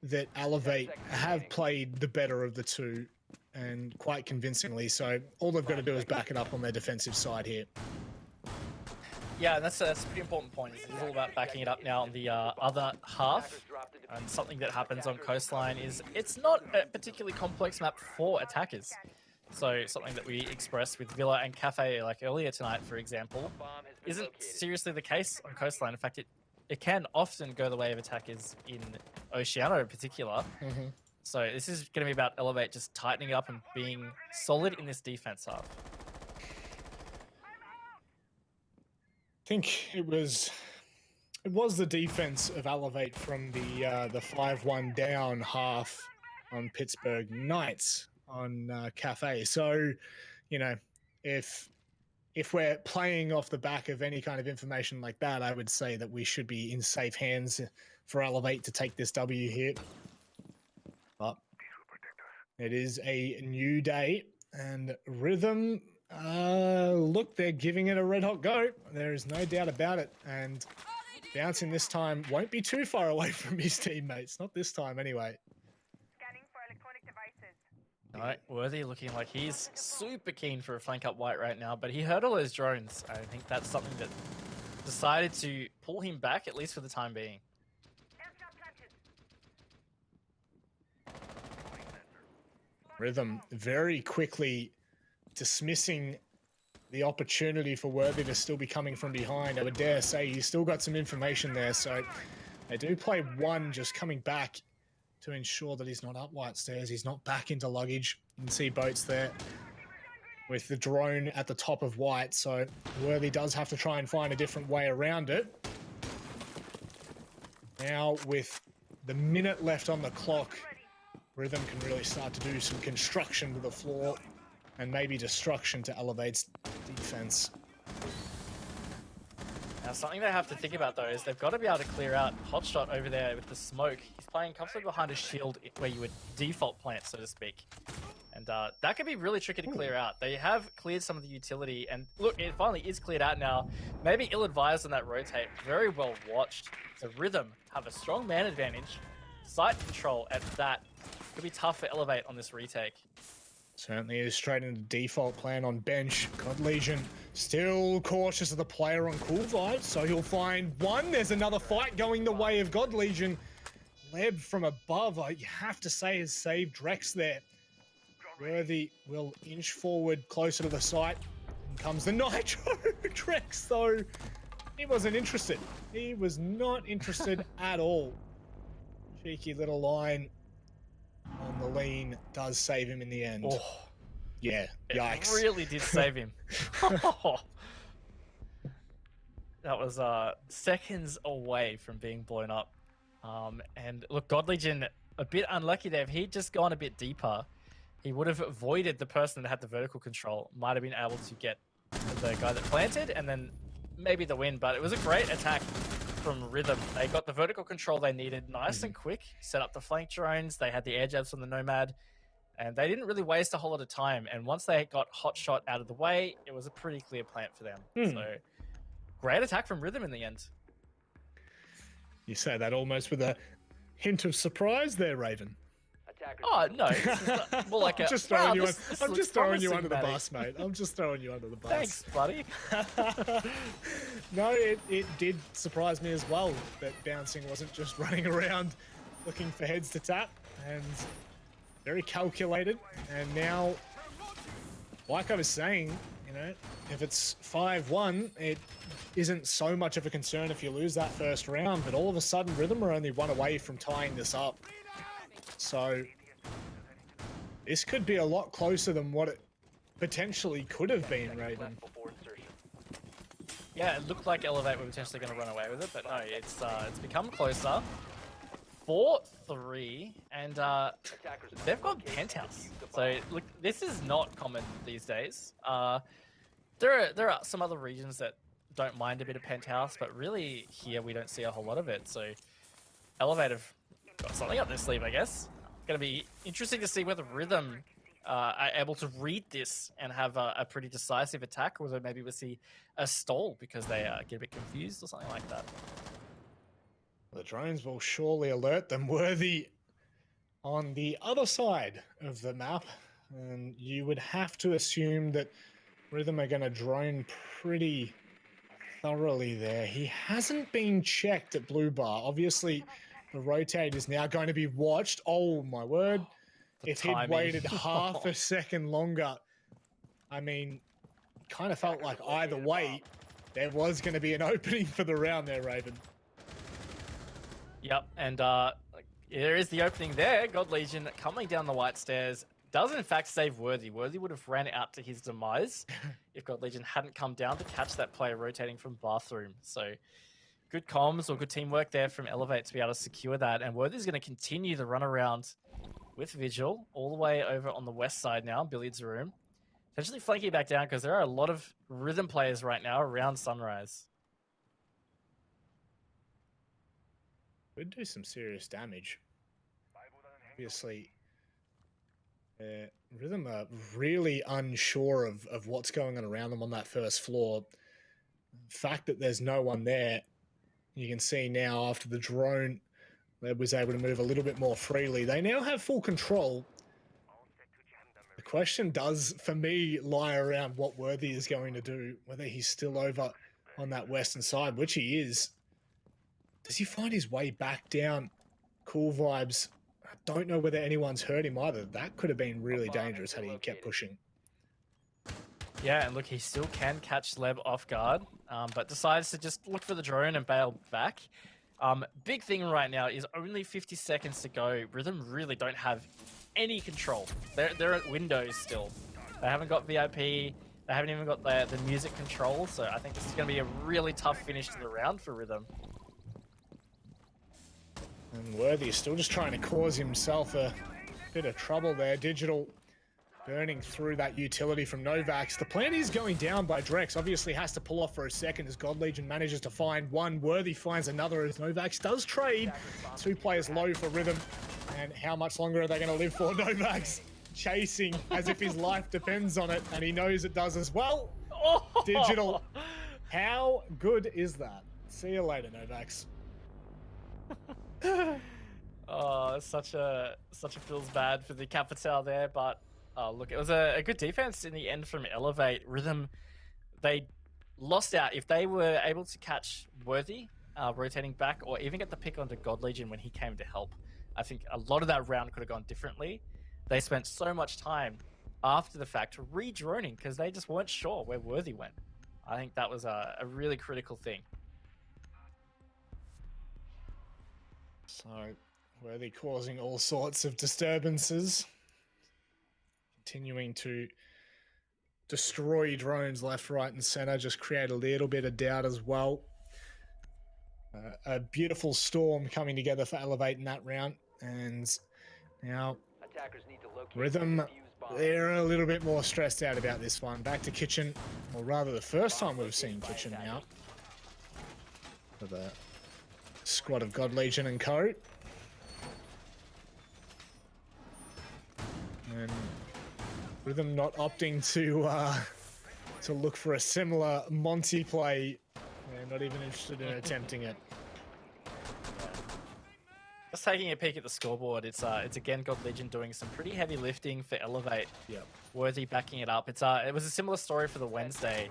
that Elevate have played the better of the two, and quite convincingly. So all they've got to do is back it up on their defensive side here. Yeah, that's a pretty important point. It's all about backing it up now on the other half. And something that happens on Coastline is it's not a particularly complex map for attackers. So something that we expressed with Villa and Cafe like earlier tonight, for example, isn't seriously the case on Coastline. In fact, it can often go the way of attackers in Oceano in particular. So this is going to be about Elevate just tightening up and being solid in this defense half. I think it was the defense of Elevate from the 5-1 down half on Pittsburgh Knights on Cafe. So, you know, if we're playing off the back of any kind of information like that, I would say that we should be in safe hands for Elevate to take this W here. But it is a new day, and Rhythm, look, they're giving it a red hot go. There is no doubt about it. And Bouncing this time won't be too far away from his teammates. Not this time, anyway. Scanning for electronic devices. All right, Worthy looking like he's super keen for a flank up white right now, but he heard all those drones. I think that's something that decided to pull him back, at least for the time being. Rhythm very quickly dismissing the opportunity for Worthy to still be coming from behind. I would dare say he's still got some information there, so They do play one just coming back to ensure that he's not up White Stairs. He's not back into luggage. You can see boats there with the drone at the top of White. So Worthy does have to try and find a different way around it. Now with the minute left on the clock, Rhythm can really start to do some construction to the floor and maybe destruction to Elevate's defense. Now, something they have to think about, though, is they've got to be able to clear out Hotshot over there with the smoke. He's playing comfortably behind a shield where you would default plant, so to speak. And that could be really tricky to clear out. They have cleared some of the utility, and look, it finally is cleared out now. Maybe ill-advised on that rotate. Very well watched. So Rhythm have a strong man advantage. Site control at that. Could be tough for Elevate on this retake. Certainly is straight into default plan on bench. God Legion still cautious of the player on Cool Vibes, so he'll find one. There's another fight going the way of God Legion. Leb from above, you have to say, has saved Drex there. Worthy will inch forward closer to the site. And comes the Nitro. Drex, though, he wasn't interested. He was not interested at all. Cheeky little line on the lean does save him in the end. Oh, yeah, yikes. It really did save him. That was seconds away from being blown up. And look, God Legion, a bit unlucky there. If he'd just gone a bit deeper, he would have avoided the person that had the vertical control. Might have been able to get the guy that planted and then maybe the win. But it was a great attack from Rhythm. They got the vertical control they needed nice and quick, set up the flank drones, they had the air jabs from the Nomad, and they didn't really waste a whole lot of time. And once they got Hotshot out of the way, it was a pretty clear plant for them. So great attack from Rhythm in the end. You say that almost with a hint of surprise there, Raven. Oh, no. More like I'm just throwing you, I'm just throwing you under the bus, mate. I'm just throwing you under the bus. Thanks, buddy. No, it did surprise me as well that Bouncing wasn't just running around looking for heads to tap, and very calculated. And now, like I was saying, you know, if it's 5-1, it isn't so much of a concern if you lose that first round, but all of a sudden Rhythm are only one away from tying this up. So this could be a lot closer than what it potentially could have been, Raven. Yeah, it looked like Elevate were potentially going to run away with it, but no, it's become closer. 4-3, and they've got Penthouse. So look, this is not common these days. There are some other regions that don't mind a bit of Penthouse, but really here we don't see a whole lot of it. So Elevate have got something up their sleeve, I guess. Going to be interesting to see whether Rhythm are able to read this and have a pretty decisive attack, or whether maybe we'll see a stall because they get a bit confused or something like that. The drones will surely alert them. Worthy on the other side of the map, and you would have to assume that Rhythm are going to drone pretty thoroughly there. He hasn't been checked at Blue Bar. Obviously, the rotate is now going to be watched. Oh, my word. If he'd waited half a second longer, I mean, kind of felt like either way, there was going to be an opening for the round there, Raven. Yep, and there is the opening there. God Legion coming down the White Stairs does in fact save Worthy. Worthy would have ran out to his demise if God Legion hadn't come down to catch that player rotating from Bathroom. So good comms or good teamwork there from Elevate to be able to secure that. And Worthy's going to continue the run around with Vigil all the way over on the west side now, Billiards Room. Potentially flanking back down because there are a lot of Rhythm players right now around Sunrise. Would do some serious damage. Obviously, Rhythm are really unsure of what's going on around them on that first floor. The fact that there's no one there, you can see now after the drone, Leb was able to move a little bit more freely. They now have full control. The question does, for me, lie around what Worthy is going to do, whether he's still over on that western side, which he is. Does he find his way back down? Cool Vibes. I don't know whether anyone's hurt him either. That could have been really dangerous had he kept pushing. Yeah, and look, he still can catch Leb off guard, but decides to just look for the drone and bail back. Big thing right now is only 50 seconds to go. Rhythm really don't have any control. They're at Windows still. They haven't got VIP. They haven't even got the music control. So I think this is going to be a really tough finish to the round for Rhythm. And Worthy is still just trying to cause himself a bit of trouble there. Digital burning through that utility from Novaks. The plan is going down by Drex. Obviously has to pull off for a second as God Legion manages to find one. Worthy finds another as Novaks does trade. 2 players low for Rhythm. And how much longer are they going to live for? Novaks chasing as if his life depends on it. And he knows it does as well. Digital. How good is that? See you later, Novaks. Oh, such a feels bad for the Capital there, but look, it was a good defense in the end from Elevate. Rhythm, they lost out. If they were able to catch Worthy rotating back, or even get the pick onto God Legion when he came to help, I think a lot of that round could have gone differently. They spent so much time after the fact re-droning because they just weren't sure where Worthy went. I think that was a really critical thing. So, Worthy causing all sorts of disturbances. Continuing to destroy drones left, right, and center. Just create a little bit of doubt as well. A beautiful storm coming together for Elevate in that round. And now, Rhythm, they're a little bit more stressed out about this one. Back to Kitchen, or rather the first time we've seen Kitchen now. For the squad of God Legion and co. And Rhythm not opting to look for a similar Monty play. They're not even interested in attempting it. Just taking a peek at the scoreboard, it's again God Legion doing some pretty heavy lifting for Elevate. Yep. Worthy backing it up. It was a similar story for the Wednesday.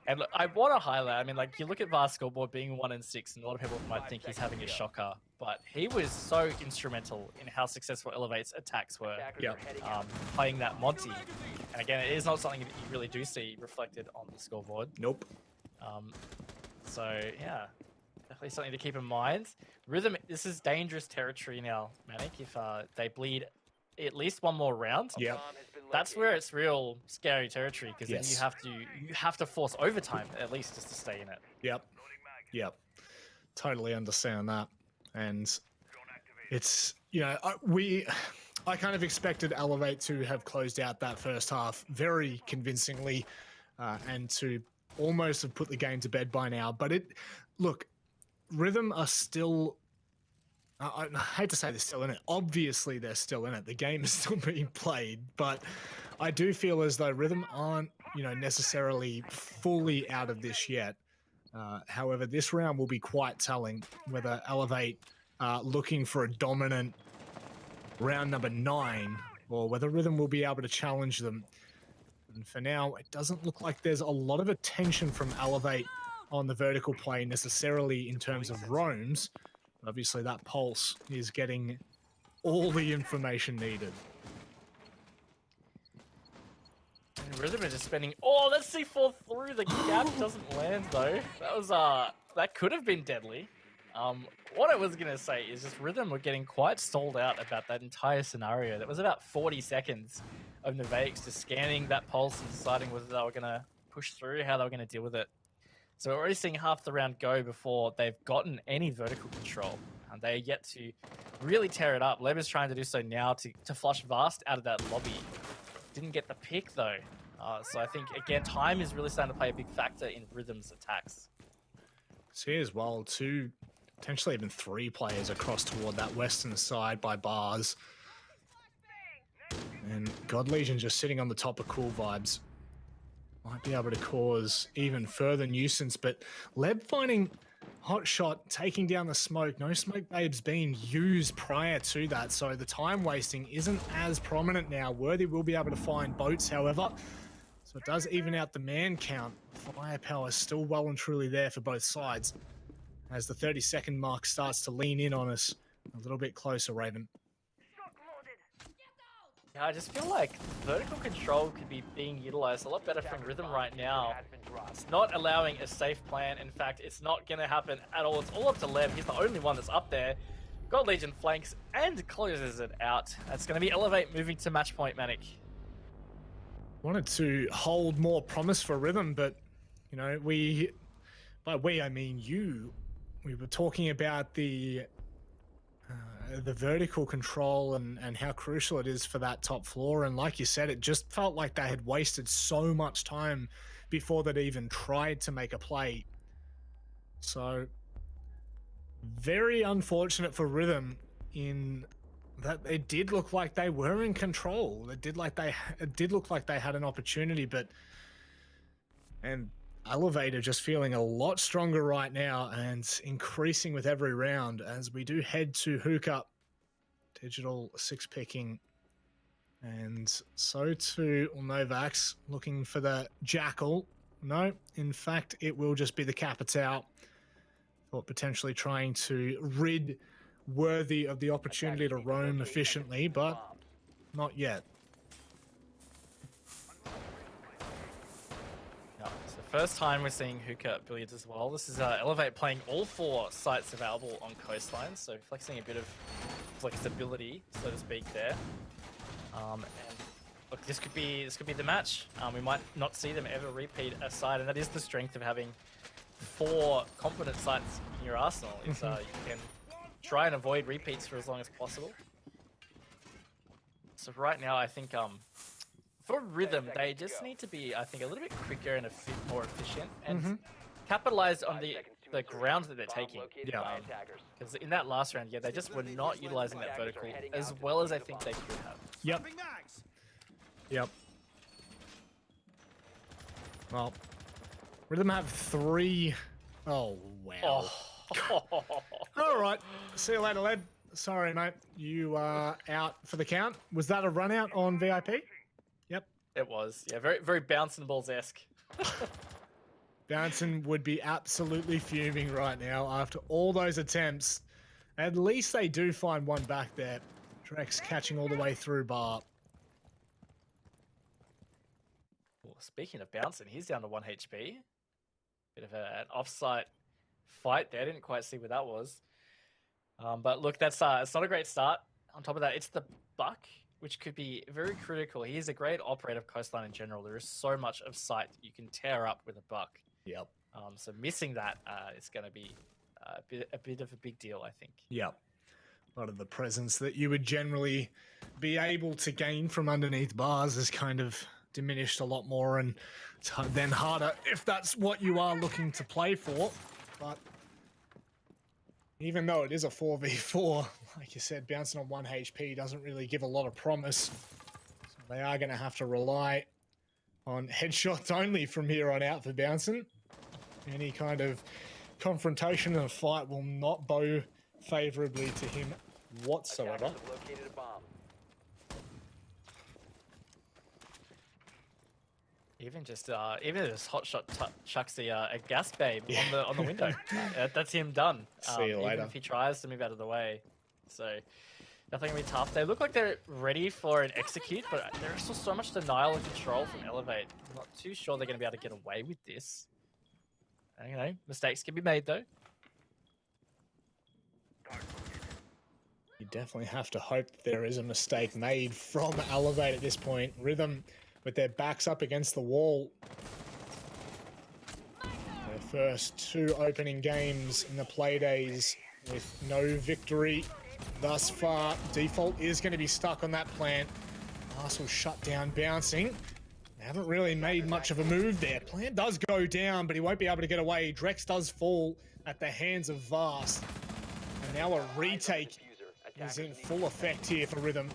And look, I want to highlight, I mean, like, you look at VAR's scoreboard being 1-6, and a lot of people might think he's having a shocker, but he was so instrumental in how successful Elevate's attacks were. Yep. Playing that Monty. And again, it is not something that you really do see reflected on the scoreboard. Nope. So, yeah, definitely something to keep in mind. Rhythm, this is dangerous territory now, Manic, if they bleed at least one more round. Yep. That's where it's real scary territory, because then you have to force overtime at least just to stay in it. Yep. Yep. Totally understand that. And it's, you know, I kind of expected Elevate to have closed out that first half very convincingly and to almost have put the game to bed by now. But look, Rhythm are still, I hate to say they're still in it. Obviously, they're still in it. The game is still being played, but I do feel as though Rhythm aren't, you know, necessarily fully out of this yet. However, this round will be quite telling whether Elevate looking for a dominant round number 9 or whether Rhythm will be able to challenge them. And for now, it doesn't look like there's a lot of attention from Elevate on the vertical play necessarily in terms of roams. Obviously, that Pulse is getting all the information needed. And Rhythm is just spending. Oh, that C4 through the gap doesn't land though. That was that could have been deadly. What I was gonna say is just Rhythm were getting quite stalled out about that entire scenario. That was about 40 seconds of Novakes just scanning that Pulse and deciding whether they were gonna push through, how they were gonna deal with it. So we're already seeing half the round go before they've gotten any vertical control. And they are yet to really tear it up. Leb is trying to do so now to flush Vast out of that lobby. Didn't get the pick though. So I think, again, time is really starting to play a big factor in Rhythm's attacks. See as well, 2, potentially even 3 players across toward that western side by bars. And God Legion just sitting on the top of Cool Vibes. Might be able to cause even further nuisance, but Leb finding Hot Shot, taking down the smoke. No smoke babes being used prior to that, so the time wasting isn't as prominent now. Worthy will be able to find boats, however, so it does even out the man count. Firepower is still well and truly there for both sides as the 30-second mark starts to lean in on us a little bit closer, Raven. Yeah, I just feel like vertical control could be being utilized a lot better from Rhythm right now. It's not allowing a safe plan. In fact, it's not going to happen at all. It's all up to Lev. He's the only one that's up there. God Legion flanks and closes it out. That's going to be Elevate moving to match point, Manic. Wanted to hold more promise for Rhythm, but, you know, by we, I mean you. We were talking about the vertical control and how crucial it is for that top floor. And like you said, it just felt like they had wasted so much time before they'd even tried to make a play. So very unfortunate for Rhythm in that it did look like they were in control. It did look like they had an opportunity, and Elevator just feeling a lot stronger right now and increasing with every round as we do head to Hook-Up. Digital 6-picking. And so too Novax looking for the Jackal. No, in fact, it will just be the Capitao. Thought potentially trying to rid Worthy of the opportunity to roam efficiently, but not yet. It's the first time we're seeing Hookah Billiards as well. This is Elevate playing all 4 sites available on Coastline, so flexing a bit of flexibility, so to speak, there. And look, this could be the match. We might not see them ever repeat a side, and that is the strength of having 4 competent sites in your arsenal. Is you can try and avoid repeats for as long as possible. So right now, I think for Rhythm, they just need to be, I think, a little bit quicker and more efficient, and capitalize on the ground that they're taking. Yeah. Because in that last round, they just were not utilizing that vertical as well as I think they could have. Yep. Yep. Well, Rhythm have 3. Oh, wow. All right. See you later, lad. Sorry, mate. You are out for the count. Was that a run out on VIP? Yep. It was. Yeah, very, very Bouncing Balls-esque. Bouncing would be absolutely fuming right now after all those attempts. At least they do find one back there. Drex catching all the way through bar. Well, speaking of Bouncing, he's down to 1 HP. Bit of an off-site fight there. Didn't quite see what that was. But look, that's it's not a great start. On top of that, it's the Buck, which could be very critical. He is a great operator of Coastline in general. There is so much of sight you can tear up with a Buck. Yep. So missing that is going to be a bit of a big deal, I think. Yep. A lot of the presence that you would generally be able to gain from underneath bars is kind of diminished a lot more, and it's then harder if that's what you are looking to play for. But even though it is a 4v4, like you said, Bouncing on 1 HP doesn't really give a lot of promise. So they are going to have to rely on headshots only from here on out for Bouncing. Any kind of confrontation and fight will not bow favorably to him whatsoever. Even just Hotshot chucks a gas babe on the window. That's him done. See you later. Even if he tries to move out of the way. So definitely gonna be tough. They look like they're ready for an execute, but there's still so much denial and control from Elevate. I'm not too sure they're gonna be able to get away with this. And, you know, mistakes can be made though. You definitely have to hope there is a mistake made from Elevate at this point. Rhythm with their backs up against the wall. Their first 2 opening games in the Playdays with no victory thus far. Default is going to be stuck on that plant. Last will shut down Bouncing. They haven't really made much of a move there. Plant does go down, but he won't be able to get away. Drex does fall at the hands of Vast. And now a retake is in full effect here for Rhythm.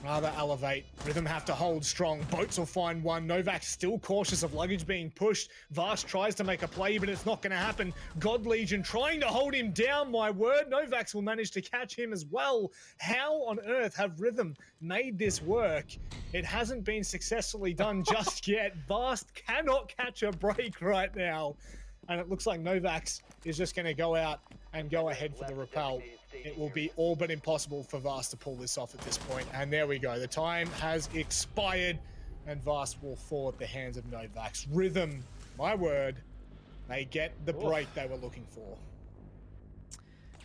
Rather Elevate. Rhythm have to hold strong. Boats will find one. Novak still cautious of luggage being pushed. Vast tries to make a play, but it's not going to happen. God Legion trying to hold him down, my word. Novax will manage to catch him as well. How on earth have Rhythm made this work? It hasn't been successfully done just yet. Vast cannot catch a break right now. and it looks like Novax is just going to go out and go ahead for the rappel. It will be all but impossible for Vast to pull this off at this point. And there we go. The time has expired, and Vast will fall at the hands of Novax. Rhythm, my word, they get the break they were looking for.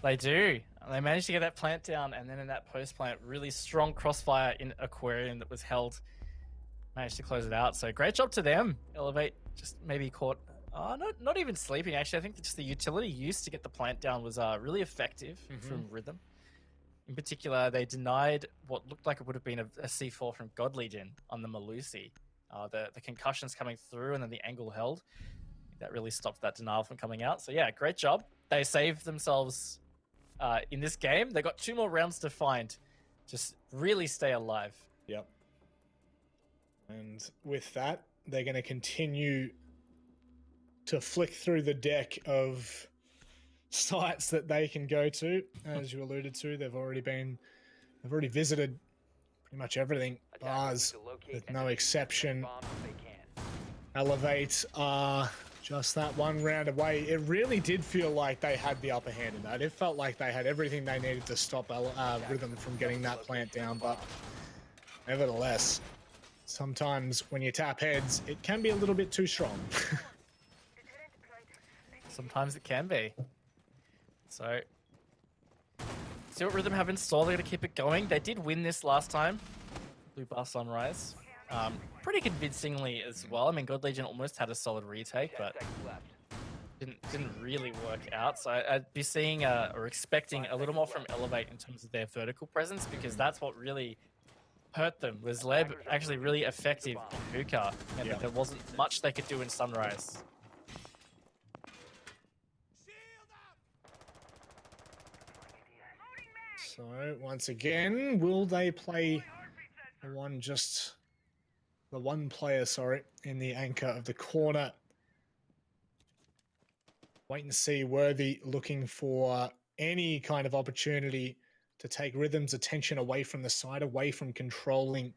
They do. They managed to get that plant down, and then in that post plant, really strong crossfire in Aquarium that was held. Managed to close it out. So great job to them. Elevate just maybe caught, not even sleeping actually. I think just the utility used to get the plant down was really effective from Rhythm. In particular, they denied what looked like it would have been a C4 from God Legion on the Malusi. The concussions coming through and then the angle held. That really stopped that denial from coming out. So yeah, great job. They saved themselves in this game. They got 2 more rounds to find. Just really stay alive. Yep. And with that, they're going to continue to flick through the deck of sites that they can go to. As you alluded to, they've already visited pretty much everything. Bars, with no exception. Elevate are just that 1 round away. It really did feel like they had the upper hand in that. It felt like they had everything they needed to stop Rhythm from getting that plant down, but nevertheless, sometimes when you tap heads, it can be a little bit too strong. Sometimes it can be. So, see what Rhythm have in store. They're going to keep it going. They did win this last time. Blue Bar Sunrise. Pretty convincingly as well. I mean, God Legion almost had a solid retake, but didn't really work out. So I'd be seeing or expecting a little more from Elevate in terms of their vertical presence, because that's what really hurt them. Was Leb actually really effective in Hookah, and there wasn't much they could do in Sunrise. So once again, will they play the one player, in the anchor of the corner? Wait and see. Worthy looking for any kind of opportunity to take Rhythm's attention away from the side, away from controlling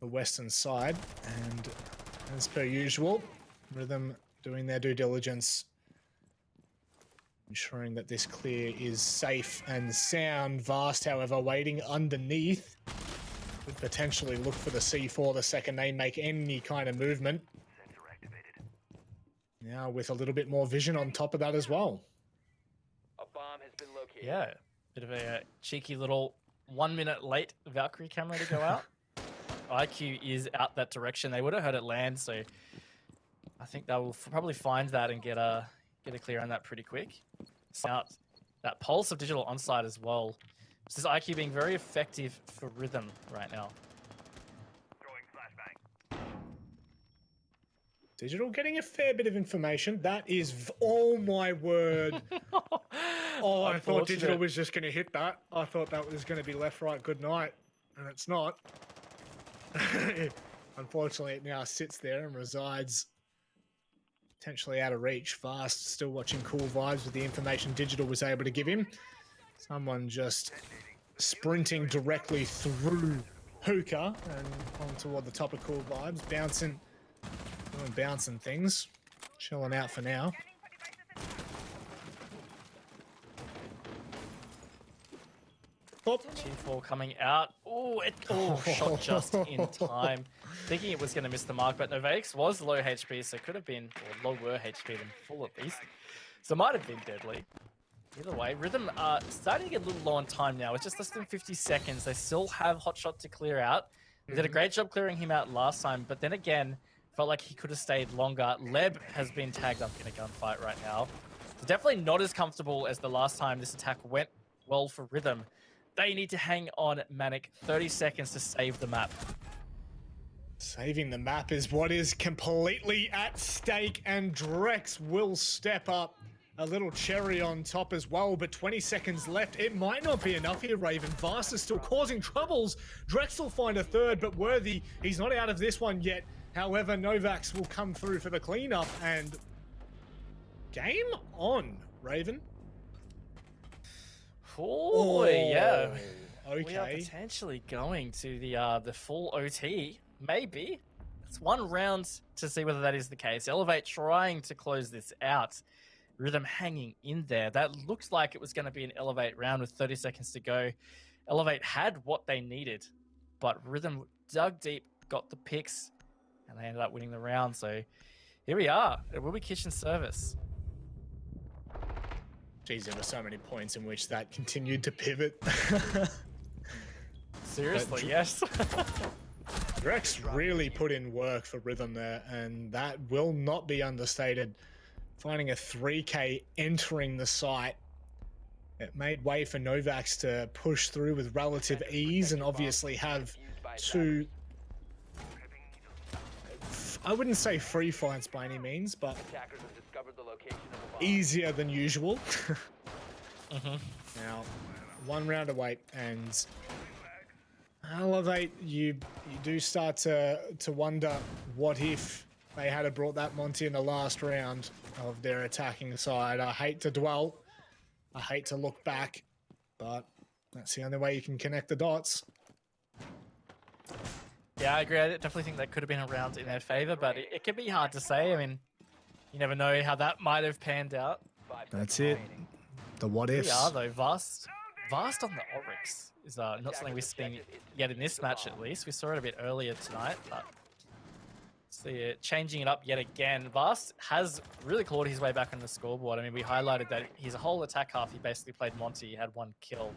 the western side. And as per usual, Rhythm doing their due diligence, ensuring that this clear is safe and sound. Vast, however, waiting underneath. Could potentially look for the C4 the second they make any kind of movement. Now with a little bit more vision on top of that as well. A bomb has been located. Yeah, bit of a cheeky little 1 minute late Valkyrie camera to go out. IQ is out that direction. They would have heard it land, so I think they will probably find that and get a clear on that pretty quick. Out that pulse of digital onside as well. This is IQ being very effective for Rhythm right now. Digital getting a fair bit of information. That is, oh my word. Oh, I thought Digital was just going to hit that. I thought that was going to be left, right, good night. And it's not. Unfortunately, it now sits there and resides potentially out of reach. Vast still watching cool vibes with the information Digital was able to give him. Someone just sprinting directly through Hookah and on toward the top of cool vibes, bouncing things, chilling out for now. G4 coming out. Shot just in time. Thinking it was going to miss the mark, but Novakes was low HP, so could have been, or lower HP than full at least. So might have been deadly. Either way, Rhythm starting to get a little low on time now. It's just less than 50 seconds. They still have Hotshot to clear out. They did a great job clearing him out last time, but then again, felt like he could have stayed longer. Leb has been tagged up in a gunfight right now. So definitely not as comfortable as the last time this attack went well for Rhythm. They need to hang on, Manic. 30 seconds to save the map. Saving the map is what is completely at stake, and Drex will step up. A little cherry on top as well, but 20 seconds left. It might not be enough here, Raven. Vast is still causing troubles. Drex will find a third, but Worthy, he's not out of this one yet. However, Novax will come through for the cleanup, and game on, Raven. Oh, yeah. Okay. We are potentially going to the full OT. Maybe. It's one round to see whether that is the case. Elevate trying to close this out. Rhythm hanging in there. That looks like it was going to be an Elevate round with 30 seconds to go. Elevate had what they needed, but Rhythm dug deep, got the picks, and they ended up winning the round. So here we are. It will be kitchen service. Geez, there were so many points in which that continued to pivot. Seriously, yes. Rex really put in work for Rhythm there, and that will not be understated. Finding a 3K entering the site, it made way for Novax to push through with relative ease and obviously have two, I wouldn't say free fights by any means, but easier than usual. Now, one round to wait, and Elevate, you do start to wonder what if they had brought that Monty in the last round of their attacking side. I hate to dwell, I hate to look back, but that's the only way you can connect the dots. Yeah, I agree. I definitely think that could have been a round in their favor, but it can be hard to say. I mean, you never know how that might have panned out. That's it. The what ifs. We are, though. Vast on the Oryx is not something we've seen yet in this match, at least. We saw it a bit earlier tonight, but see it changing it up yet again. Vast has really clawed his way back on the scoreboard. I mean, we highlighted that his whole attack half, he basically played Monty. He had 1 kill.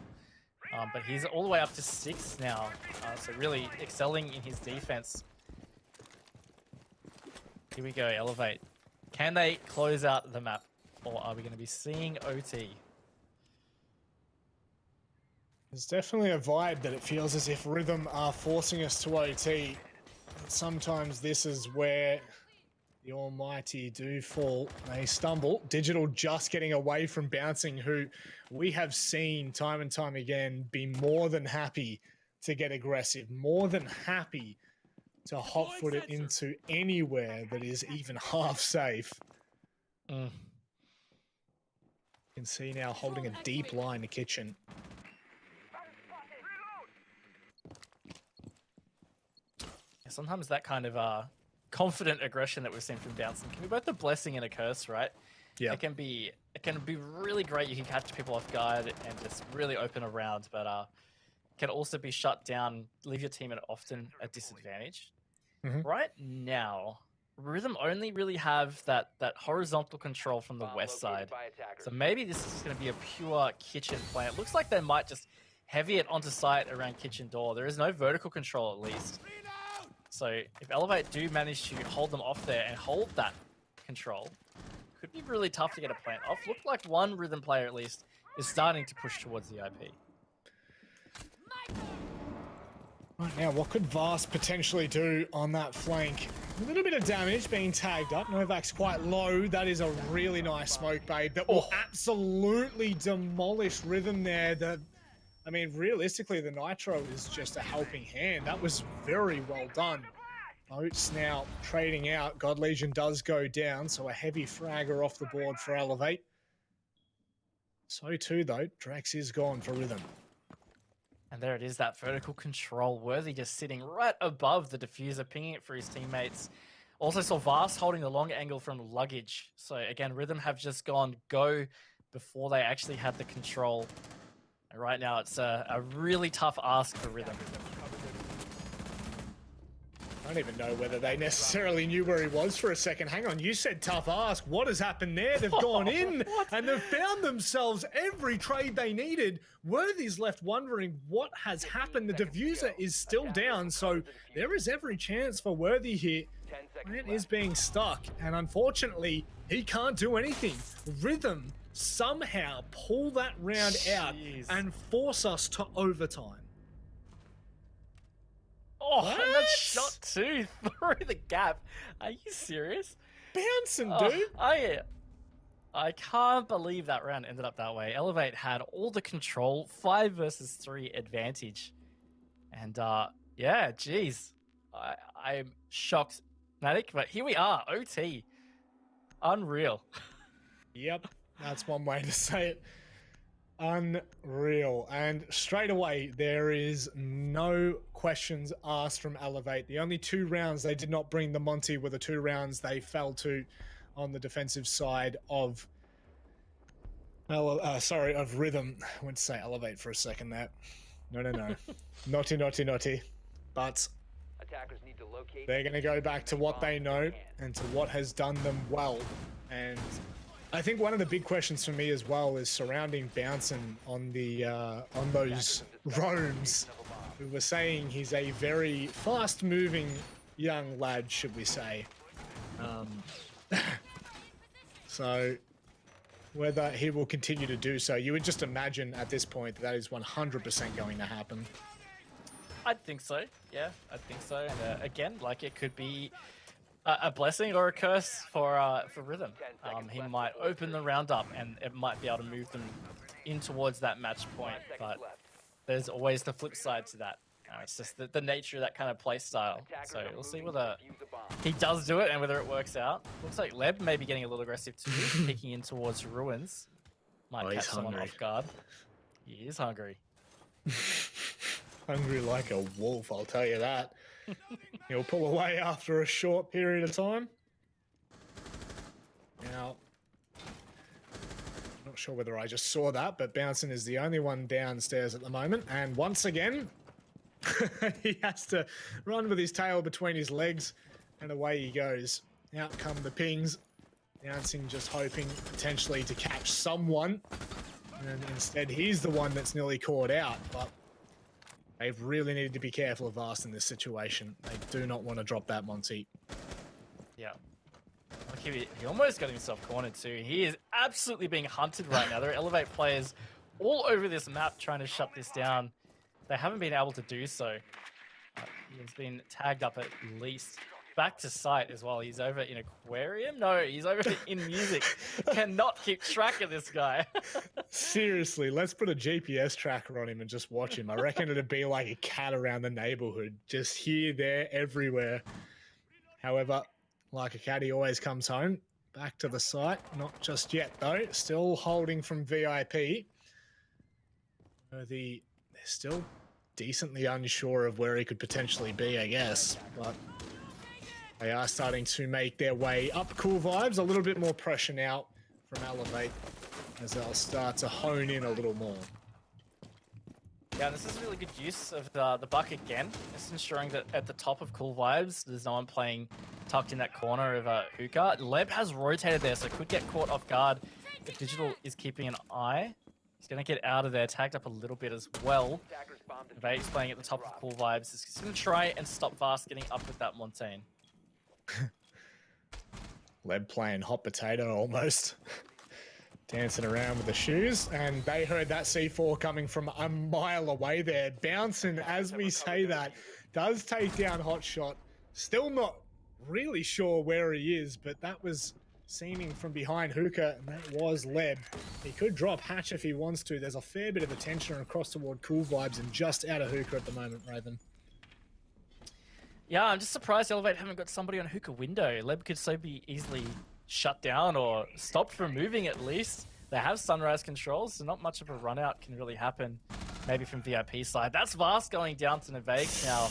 But he's all the way up to 6 now, so really excelling in his defense. Here we go, Elevate. Can they close out the map, or are we going to be seeing OT? There's definitely a vibe that it feels as if Rhythm are forcing us to OT. Sometimes this is where the almighty do fall. They stumble. Digital just getting away from bouncing, who we have seen time and time again be more than happy to get aggressive, more than happy to hot-foot it into anywhere that is even half safe. You can see now holding a deep line to kitchen. Sometimes that kind of confident aggression that we've seen from bouncing can be both a blessing and a curse, right? Yeah. It can be really great. You can catch people off guard and just really open a round, but can also be shut down, leave your team at often a disadvantage. Right now, Rhythm only really have that horizontal control from the west side. So maybe this is going to be a pure kitchen play. It looks like they might just heavy it onto site around kitchen door. There is no vertical control at least. So if Elevate do manage to hold them off there and hold that control, could be really tough to get a plant off. Look like one Rhythm player at least is starting to push towards the IP. Right now, what could Vast potentially do on that flank? A little bit of damage being tagged up. Novak's quite low. That is a really nice smoke bait that will absolutely demolish Rhythm there. I mean, realistically, the Nitro is just a helping hand. That was very well done. Oats now trading out. God Legion does go down, so a heavy fragger off the board for Elevate. So too, though, Drax is gone for Rhythm. And there it is, that vertical control. Worthy just sitting right above the diffuser, pinging it for his teammates. Also saw Vast holding the long angle from Luggage. So again, Rhythm have just gone go before they actually had the control. And right now, it's a really tough ask for Rhythm. I don't even know whether they necessarily knew where he was for a second. Hang on, you said tough ask. What has happened there? They've gone in and they've found themselves every trade they needed. Worthy's left wondering what has happened. The diffuser is still down, so there is every chance for Worthy here. Plant is being stuck, and unfortunately, he can't do anything. Rhythm somehow pull that round out and force us to overtime. Oh, and that shot too through the gap. Are you serious? Bouncing, dude. I can't believe that round ended up that way. Elevate had all the control, 5 versus 3 advantage. And yeah, geez. I'm shocked, Matic, but here we are, OT. Unreal. Yep, that's one way to say it. Unreal. And straight away, there is no questions asked from Elevate. The only 2 rounds they did not bring the Monty were the 2 rounds they fell to on the defensive side of of Rhythm. I went to say Elevate for a second there. No. Naughty. But Attackers need to locate. they're going to go back to what they know and to what has done them well. And I think one of the big questions for me as well is surrounding Bouncin on the on those roams. We were saying he's a very fast-moving young lad, should we say? So whether he will continue to do so, you would just imagine at this point that is 100% going to happen. I think so. Yeah, I think so. And again, like it could be a blessing or a curse for Rhythm. He might open the round up and it might be able to move them in towards that match point. But there's always the flip side to that. It's just the nature of that kind of play style. So we'll see whether he does do it and whether it works out. Looks like Leb may be getting a little aggressive too, peeking in towards Ruins. Might catch someone off guard. He is hungry. Hungry like a wolf, I'll tell you that. He'll pull away after a short period of time. Now, not sure whether I just saw that, but Bouncin is the only one downstairs at the moment. And once again, he has to run with his tail between his legs, and away he goes. Out come the pings. Bouncing just hoping potentially to catch someone. And instead, he's the one that's nearly caught out. But they've really needed to be careful of Vast in this situation. They do not want to drop that Monty. Yeah. Like he almost got himself cornered too. He is absolutely being hunted right now. There are Elevate players all over this map trying to shut this down. They haven't been able to do so. He's been tagged up at least. Back to site as well. He's over in Aquarium? No, he's over in Music. Cannot keep track of this guy. Seriously, let's put a GPS tracker on him and just watch him. I reckon it'd be like a cat around the neighborhood. Just here, there, everywhere. However, like a cat, he always comes home. Back to the site. Not just yet, though. Still holding from VIP. They're still decently unsure of where he could potentially be, I guess. But they are starting to make their way up Cool Vibes. A little bit more pressure now from Elevate as they'll start to hone in a little more. Yeah, this is really good use of the buck again. It's ensuring that at the top of Cool Vibes, there's no one playing tucked in that corner of Hookah. Leb has rotated there, so could get caught off guard if Digital is keeping an eye. He's going to get out of there, tagged up a little bit as well. Vague's playing at the top of Cool Vibes. He's going to try and stop Vast getting up with that Montaigne. Leb playing hot potato almost. Dancing around with the shoes, and they heard that C4 coming from a mile away there. Bouncing, as we say that, does take down Hotshot. Still not really sure where he is, but that was seeming from behind Hookah, and that was Leb. He could drop Hatch if he wants to. There's a fair bit of attention across toward Cool Vibes and just out of Hookah at the moment, Raven. Yeah, I'm just surprised Elevate haven't got somebody on Hookah window. Leb could so be easily shut down or stopped from moving at least. They have sunrise controls, so not much of a run out can really happen. Maybe from VIP side. That's Vast going down to Nevake now.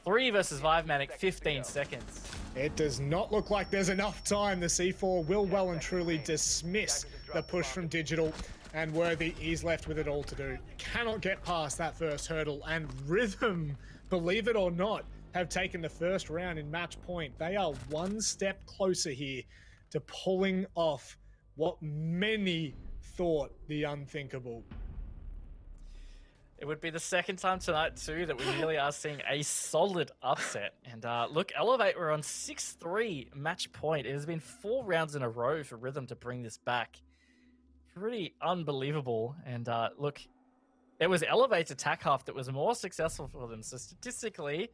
3 versus 5 Manic, 15 seconds. It does not look like there's enough time. The C4 will well and truly dismiss the push from Digital, and Worthy is left with it all to do. Cannot get past that first hurdle, and Rhythm, believe it or not, have taken the first round in match point. They are one step closer here to pulling off what many thought the unthinkable. It would be the second time tonight, too, that we really are seeing a solid upset. And look, Elevate were on 6-3 match point. It has been 4 rounds in a row for Rhythm to bring this back. Pretty unbelievable. And look, it was Elevate's attack half that was more successful for them. So statistically,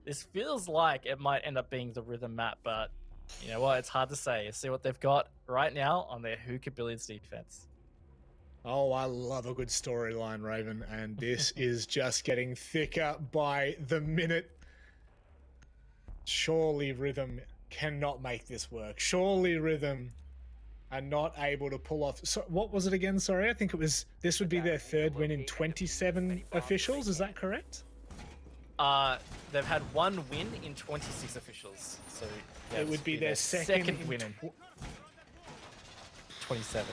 this feels like it might end up being the Rhythm map, but you know what? It's hard to say. See what they've got right now on their Hookah Billiards defense. Oh, I love a good storyline, Raven, and this is just getting thicker by the minute. Surely Rhythm cannot make this work. Surely Rhythm are not able to pull off. So what was it again? Sorry, I think this would be their third win in 27 officials. Is that correct? They've had one win in 26 officials. So yeah, it would be their second win in 27.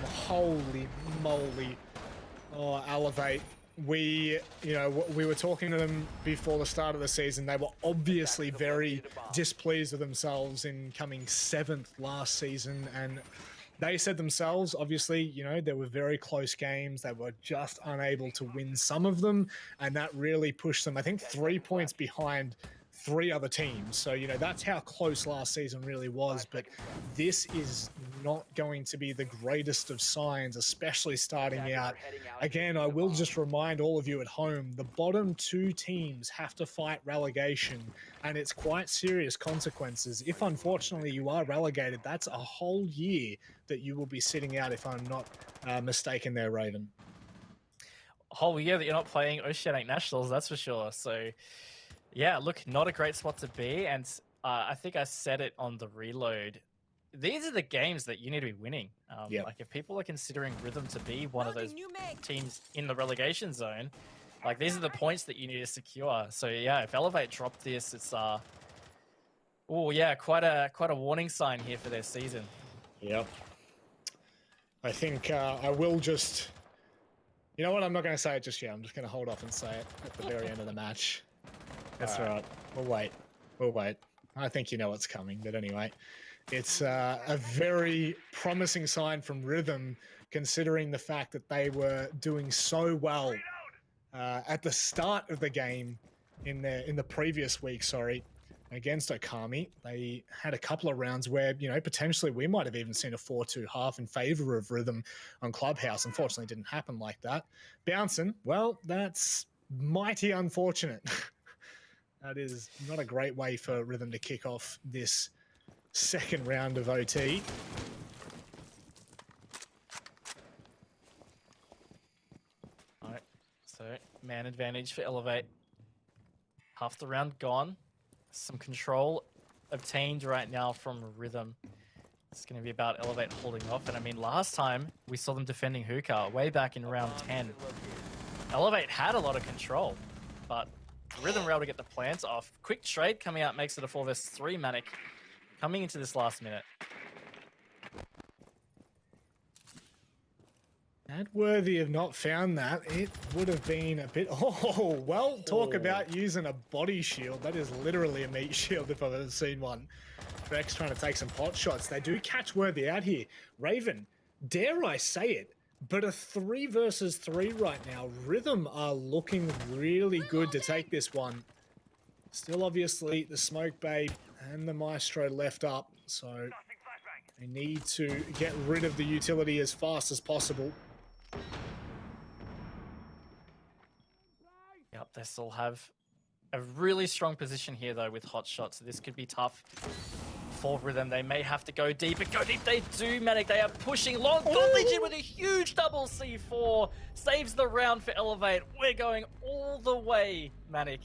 Holy moly. Oh, Elevate. We were talking to them before the start of the season. They were obviously very displeased with themselves in coming 7th last season, and they said themselves, obviously, there were very close games. They were just unable to win some of them, and that really pushed them, I think, 3 points behind 3 other teams. So, that's how close last season really was. But this is not going to be the greatest of signs, especially starting out. Again, I will just remind all of you at home, the bottom 2 teams have to fight relegation, and it's quite serious consequences. If, unfortunately, you are relegated, that's a whole year that you will be sitting out, if I'm not mistaken there, Raven. A whole year that you're not playing Oceanic Nationals, that's for sure. So, yeah, look, not a great spot to be. And I think I said it on the reload. These are the games that you need to be winning. Like, if people are considering Rhythm to be one of those teams in the relegation zone, like, these are the points that you need to secure. So, yeah, if Elevate drop this, it's quite a warning sign here for their season. Yep. I think I will just... You know what? I'm not going to say it just yet. I'm just going to hold off and say it at the very end of the match. That's right. We'll wait. I think you know what's coming, but anyway, it's a very promising sign from Rhythm, considering the fact that they were doing so well at the start of the game in the previous week. Against Okami. They had a couple of rounds where, potentially we might have even seen a 4-2 half in favor of Rhythm on Clubhouse. Unfortunately, it didn't happen like that. Bouncing, well, that's mighty unfortunate. That is not a great way for Rhythm to kick off this second round of OT. All right, so man advantage for Elevate. Half the round gone. Some control obtained right now from Rhythm. It's going to be about Elevate holding off. And I mean, last time we saw them defending Hookah way back in round 10. Elevate had a lot of control, but Rhythm were able to get the plants off. Quick trade coming out makes it a 4-3 Manic coming into this last minute. Worthy have not found that. It would have been a bit... Oh, well, talk about using a body shield. That is literally a meat shield if I've ever seen one. Rex trying to take some pot shots. They do catch Worthy out here. Raven, dare I say it, but a 3 versus 3 right now. Rhythm are looking really good to take this one. Still, obviously, the Smoke Babe and the Maestro left up, so they need to get rid of the utility as fast as possible. Yep, they still have a really strong position here, though, with hot shots. So this could be tough for Rhythm. They may have to go deep, and go deep they do, Manic. They are pushing long. God Legion with a huge double C4. Saves the round for Elevate. We're going all the way, Manic.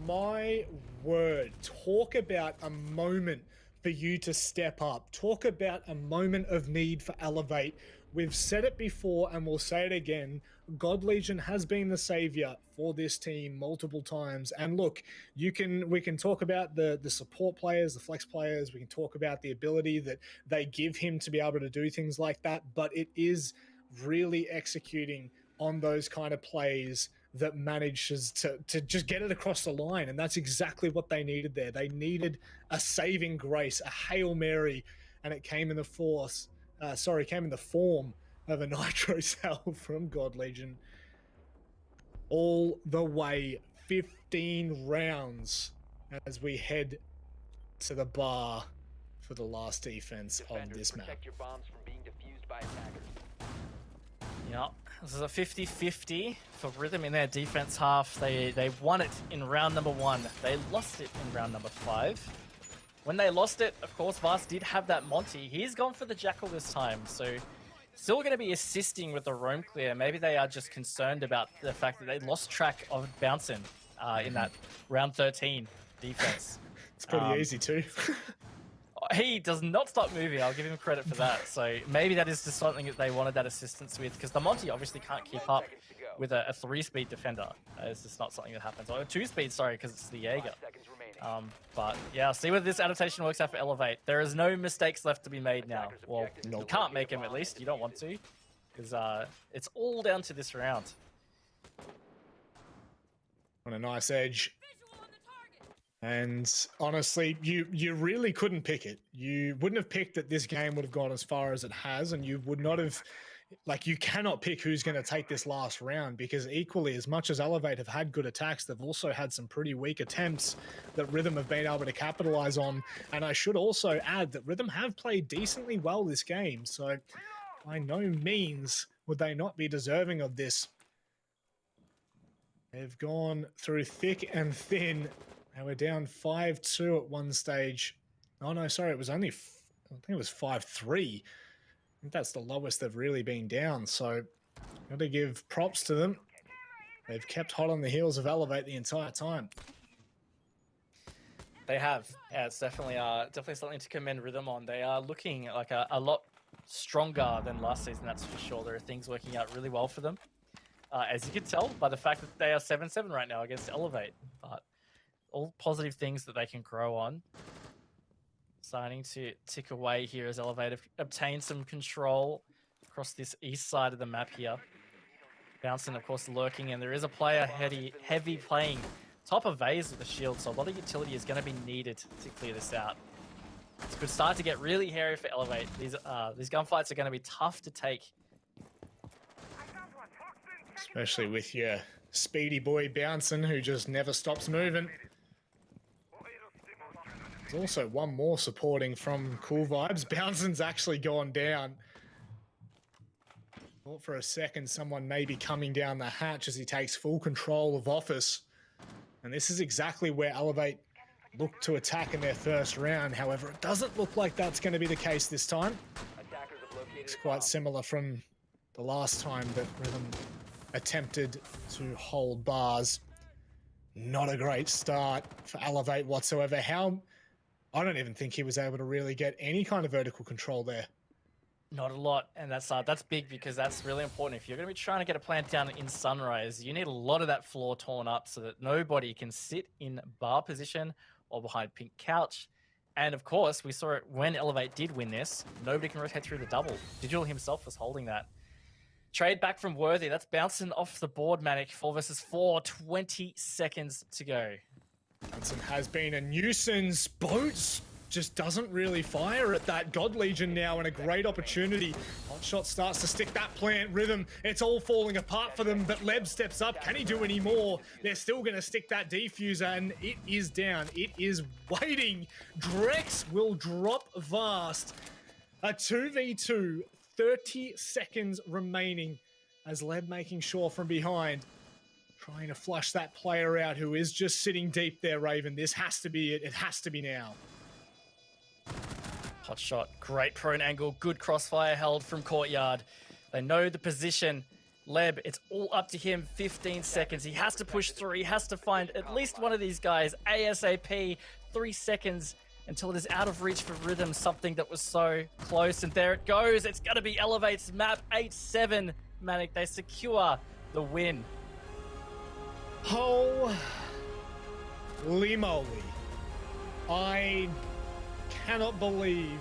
My word, talk about a moment for you to step up. Talk about a moment of need for Elevate. We've said it before and we'll say it again. God Legion has been the savior for this team multiple times. And look, we can talk about the support players, the flex players. We can talk about the ability that they give him to be able to do things like that. But it is really executing on those kind of plays that manages to just get it across the line. And that's exactly what they needed there. They needed a saving grace, a Hail Mary, and it came in the form of a Nitro Cell from God Legion. All the way 15 rounds as we head to the bar for the last defense of this map. Protect your bombs from being defused by attackers. Yeah, this is a 50-50 for Rhythm in their defense half. They won it in round number 1. They lost it in round number 5. When they lost it, of course, Vast did have that Monty. He's gone for the Jackal this time, so still going to be assisting with the roam clear. Maybe they are just concerned about the fact that they lost track of bouncing in that round 13 defense. It's pretty easy too. He does not stop moving. I'll give him credit for that. So maybe that is just something that they wanted that assistance with, because the Monty obviously can't keep up with a 3-speed defender. It's just not something that happens. Or a 2-speed, sorry, because it's the Jaeger. But yeah, see whether this adaptation works out for Elevate. There is no mistakes left to be made now. Well, you can't make them at least. You don't want to, because it's all down to this round. On a nice edge. And honestly, you really couldn't pick it. You wouldn't have picked that this game would have gone as far as it has, and you would not have, like, you cannot pick who's going to take this last round, because equally, as much as Elevate have had good attacks, they've also had some pretty weak attempts that Rhythm have been able to capitalize on. And I should also add that Rhythm have played decently well this game, so by no means would they not be deserving of this. They've gone through thick and thin. And we're down 5-2 at one stage. Oh no, sorry, it was only, I think it was 5-3. I think that's the lowest they've really been down. So, got to give props to them. They've kept hot on the heels of Elevate the entire time. They have. Yeah, it's definitely something to commend Rhythm on. They are looking like a lot stronger than last season, that's for sure. There are things working out really well for them. As you can tell by the fact that they are 7-7 right now against Elevate. But all positive things that they can grow on. Starting to tick away here as Elevate have obtained some control across this east side of the map here. Bouncing, of course, lurking, and there is a player heavy playing top of Vase with the shield, so a lot of utility is going to be needed to clear this out. It's a good start to get really hairy for Elevate. These gunfights are going to be tough to take. Especially with your speedy boy Bouncing, who just never stops moving. There's also one more supporting from Cool Vibes. Bouncing's actually gone down. Thought for a second someone may be coming down the hatch as he takes full control of Office. And this is exactly where Elevate looked to attack in their first round. However, it doesn't look like that's going to be the case this time. It's quite similar from the last time that Rhythm attempted to hold bars. Not a great start for Elevate whatsoever. I don't even think he was able to really get any kind of vertical control there. Not a lot, and that's big, because that's really important. If you're going to be trying to get a plant down in Sunrise, you need a lot of that floor torn up so that nobody can sit in bar position or behind pink couch. And of course, we saw it when Elevate did win this. Nobody can rotate through the double. Digital himself was holding that. Trade back from Worthy. That's bouncing off the board, Manic. 4 versus 4, 20 seconds to go. Johnson has been a nuisance. Boats just doesn't really fire at that God Legion now, and a great opportunity. Hotshot starts to stick that plant. Rhythm, it's all falling apart for them, but Leb steps up. Can he do any more? They're still going to stick that defuser, and it is down. It is waiting. Drex will drop Vast. A 2v2, 30 seconds remaining as Leb making sure from behind. Trying to flush that player out who is just sitting deep there, Raven. This has to be it. It has to be now. Hot shot. Great prone angle. Good crossfire held from Courtyard. They know the position. Leb, it's all up to him. 15 seconds. He has to push through. He has to find at least one of these guys ASAP. 3 seconds until it is out of reach for Rhythm. Something that was so close. And there it goes. It's going to be Elevate's map. 8-7. Manic, they secure the win. Holy moly. I cannot believe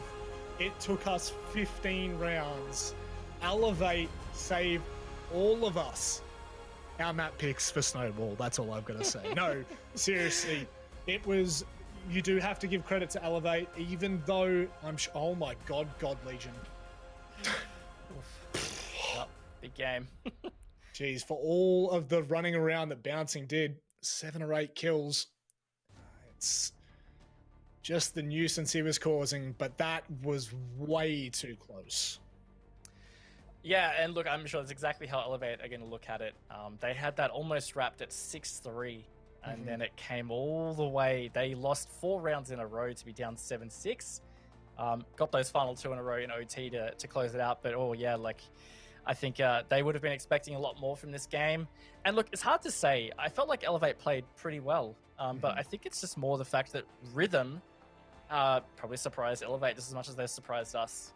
it took us 15 rounds. Elevate saved all of us our map picks for Snowball. That's all I've got to say. No, seriously, it was, you do have to give credit to Elevate, even though oh my God, God Legion. Yep, big game. Jeez, for all of the running around that Bouncing did, 7 or 8 kills. It's just the nuisance he was causing, but that was way too close. Yeah, and look, I'm sure that's exactly how Elevate are going to look at it. They had that almost wrapped at 6-3, and then it came all the way. They lost 4 rounds in a row to be down 7-6. Got those final 2 in a row in OT to close it out, but oh yeah, like, I think they would have been expecting a lot more from this game. And look, it's hard to say. I felt like Elevate played pretty well, but I think it's just more the fact that Rhythm Probably surprised Elevate just as much as they surprised us.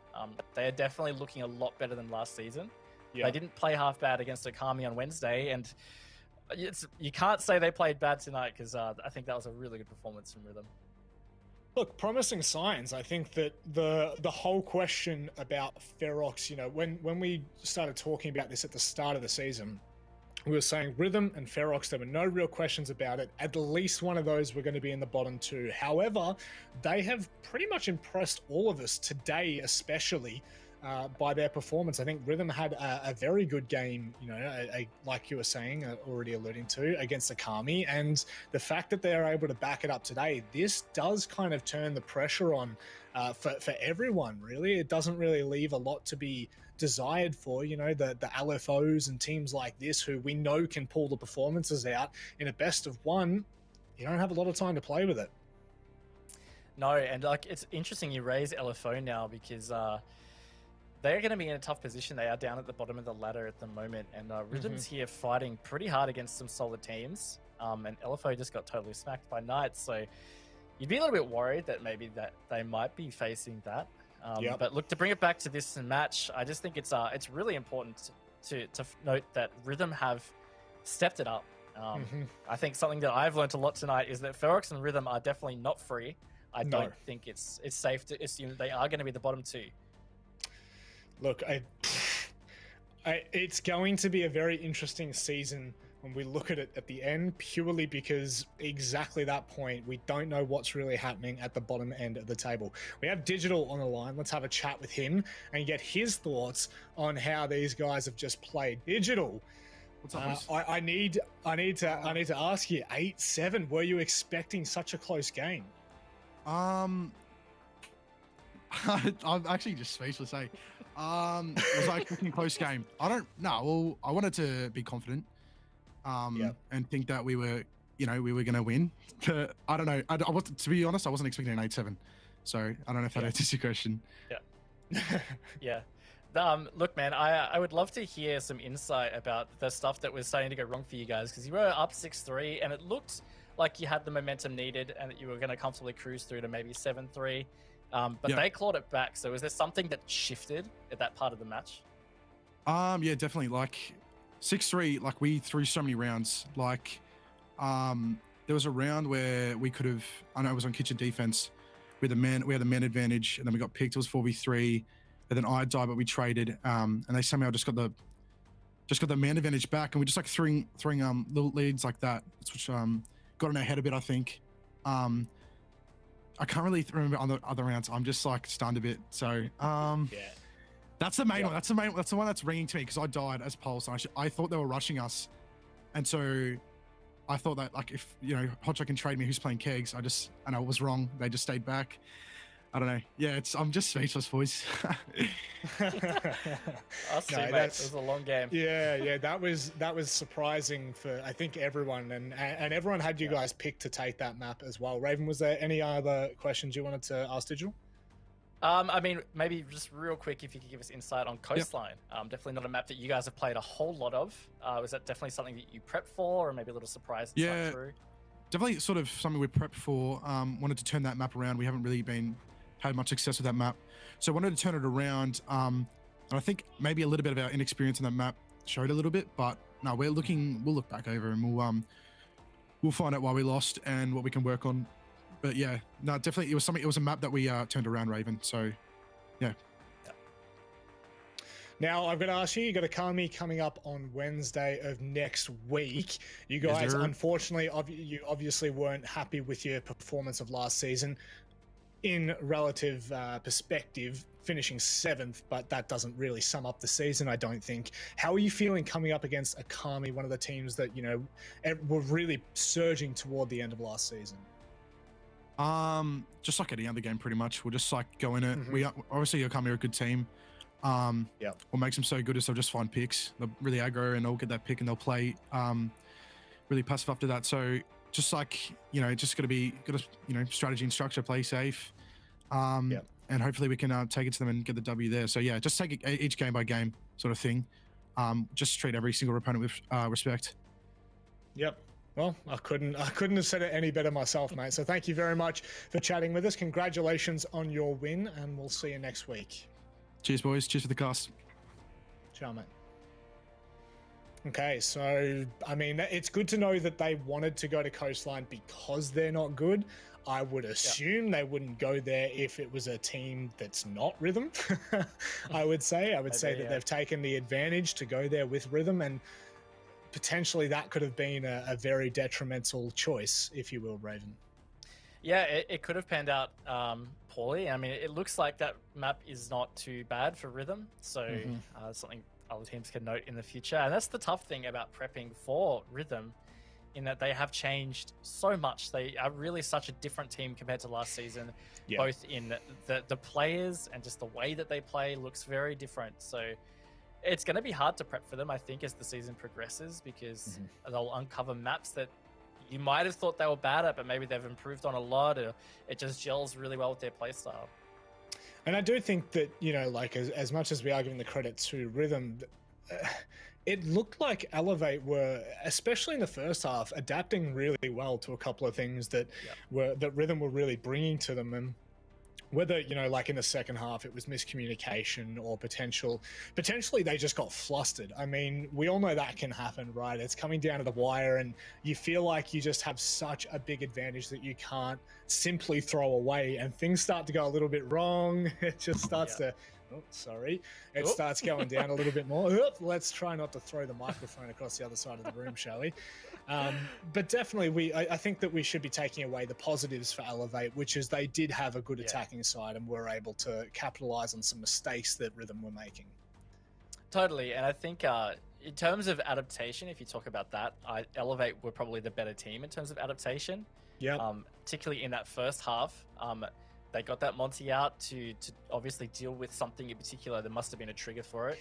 They are definitely looking a lot better than last season. Yeah. They didn't play half bad against Okami on Wednesday, and you can't say they played bad tonight because I think that was a really good performance from Rhythm. Look, promising signs. I think that the whole question about Ferox, you know, when we started talking about this at the start of the season, we were saying Rhythm and Ferox, there were no real questions about it. At least one of those were going to be in the bottom two. However, they have pretty much impressed all of us today, especially by their performance. I think Rhythm had a very good game, you know, like you were saying, already alluding to, against Okami. And the fact that they're able to back it up today, this does kind of turn the pressure on for everyone, really. It doesn't really leave a lot to be desired for, you know, the LFOs and teams like this who we know can pull the performances out in a best of one. You don't have a lot of time to play with it. No, and like it's interesting you raise LFO now because they're going to be in a tough position. They are down at the bottom of the ladder at the moment, and Rhythm's here fighting pretty hard against some solid teams, and LFO just got totally smacked by Knights, so you'd be a little bit worried that maybe that they might be facing that. But look, to bring it back to this match, I just think it's really important to note that Rhythm have stepped it up. I think something that I've learned a lot tonight is that Ferox and Rhythm are definitely not free. I don't think it's safe to assume they are going to be the bottom two. Look, it's going to be a very interesting season when we look at it at the end, purely because exactly that point, we don't know what's really happening at the bottom end of the table. We have Digital on the line. Let's have a chat with him and get his thoughts on how these guys have just played. Digital, what's up? I need to ask you, 8-7. Were you expecting such a close game? I'm actually just speechless. Was I expecting a close game? I don't know. Well, I wanted to be confident. And think that we were going to win. But I don't know. To be honest, I wasn't expecting an 8-7. So I don't know if that answers your question. Yeah. Yeah. Look, man, I would love to hear some insight about the stuff that was starting to go wrong for you guys, because you were up 6-3 and it looked like you had the momentum needed and that you were going to comfortably cruise through to maybe 7-3. But they clawed it back. So was there something that shifted at that part of the match? Yeah, definitely. Like 6-3, like we threw so many rounds. Like there was a round where we could have, I know it was on kitchen defense, we had the man advantage, and then we got picked. It was 4v3, and then I died, but we traded, and they somehow just got the man advantage back, and we just like throwing little leads like that, which got in our head a bit, I think. I can't really remember on the other rounds. I'm just like stunned a bit. So that's the main one. That's the one that's ringing to me, because I died as Pulse. And I thought they were rushing us, and so I thought that, like, if Hotshot can trade me, who's playing Kegs? I was wrong. They just stayed back. I don't know. Yeah, I'm just speechless, boys. Us too, mate. It was a long game. Yeah, that was surprising for, I think, everyone, and everyone had you guys picked to take that map as well. Raven, was there any other questions you wanted to ask Digital? I mean, maybe just real quick, if you could give us insight on Coastline. Definitely not a map that you guys have played a whole lot of. Was that definitely something that you prepped for, or maybe a little surprise? Yeah, definitely sort of something we prepped for. Wanted to turn that map around. We haven't really had much success with that map, so wanted to turn it around. And I think maybe a little bit of our inexperience on that map showed a little bit, but no, we'll look back over and we'll find out why we lost and what we can work on. But yeah, no, definitely it was a map that we turned around, Raven. So yeah. Now, I've got to ask you got Okami coming up on Wednesday of next week. You guys, unfortunately, you obviously weren't happy with your performance of last season. In relative perspective, finishing 7th, but that doesn't really sum up the season, I don't think. How are you feeling coming up against Okami, one of the teams that, were really surging toward the end of last season? Just like any other game, pretty much. We'll just like go in it. We obviously Okami are a good team. What makes them so good is they'll just find picks. They're really aggro and they'll get that pick and they'll play really passive after that. So just like, just got to strategy and structure, play safe. And hopefully we can take it to them and get the W there. So yeah, just take it each game by game sort of thing. Just treat every single opponent with respect. Yep. Well, I couldn't have said it any better myself, mate. So thank you very much for chatting with us. Congratulations on your win, and we'll see you next week. Cheers, boys. Cheers for the cast. Ciao, mate. Okay, so, I mean, it's good to know that they wanted to go to Coastline because they're not good. I would assume they wouldn't go there if it was a team that's not Rhythm, I would say. I would say that they've taken the advantage to go there with Rhythm, and potentially that could have been a very detrimental choice, if you will, Raven. Yeah, it could have panned out poorly. I mean, it looks like that map is not too bad for Rhythm, so something other teams can note in the future. And that's the tough thing about prepping for Rhythm, in that they have changed so much. They are really such a different team compared to last season, both in the players and just the way that they play looks very different. So it's going to be hard to prep for them, I think, as the season progresses, because they'll uncover maps that you might have thought they were bad at, but maybe they've improved on a lot, or it just gels really well with their playstyle. And I do think that, you know, like as much as we are giving the credit to Rhythm, it looked like Elevate were, especially in the first half, adapting really well to a couple of things that that Rhythm were really bringing to them. And whether, you know, like in the second half, it was miscommunication or potentially they just got flustered. I mean, we all know that can happen, right? It's coming down to the wire and you feel like you just have such a big advantage that you can't simply throw away, and things start to go a little bit wrong. It just starts to, starts going down a little bit more. Let's try not to throw the microphone across the other side of the room, shall we? But definitely, I think that we should be taking away the positives for Elevate, which is they did have a good attacking side and were able to capitalize on some mistakes that Rhythm were making. Totally, and I think in terms of adaptation, if you talk about that, Elevate were probably the better team in terms of adaptation. Yeah. Particularly in that first half, they got that Monty out to obviously deal with something in particular. There must have been a trigger for it,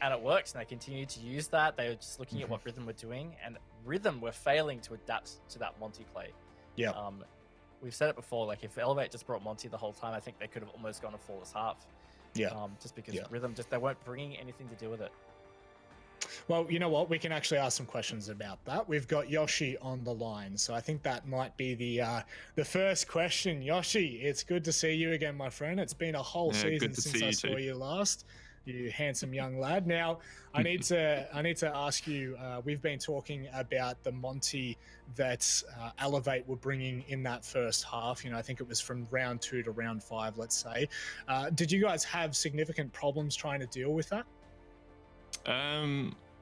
and it worked. And they continued to use that. They were just looking at what Rhythm were doing, and Rhythm were failing to adapt to that Monty play. Yeah. We've said it before. Like if Elevate just brought Monty the whole time, I think they could have almost gone a flawless half. Yeah. Just because Rhythm they weren't bringing anything to do with it. Well, you know what? We can actually ask some questions about that. We've got Yoshi on the line, so I think that might be the first question. Yoshi, it's good to see you again, my friend. It's been a whole season since I saw you last. You handsome young lad. Now, I need to ask you. We've been talking about the Monty that Elevate were bringing in that first half. You know, I think it was from round 2 to round 5. Let's say. Did you guys have significant problems trying to deal with that?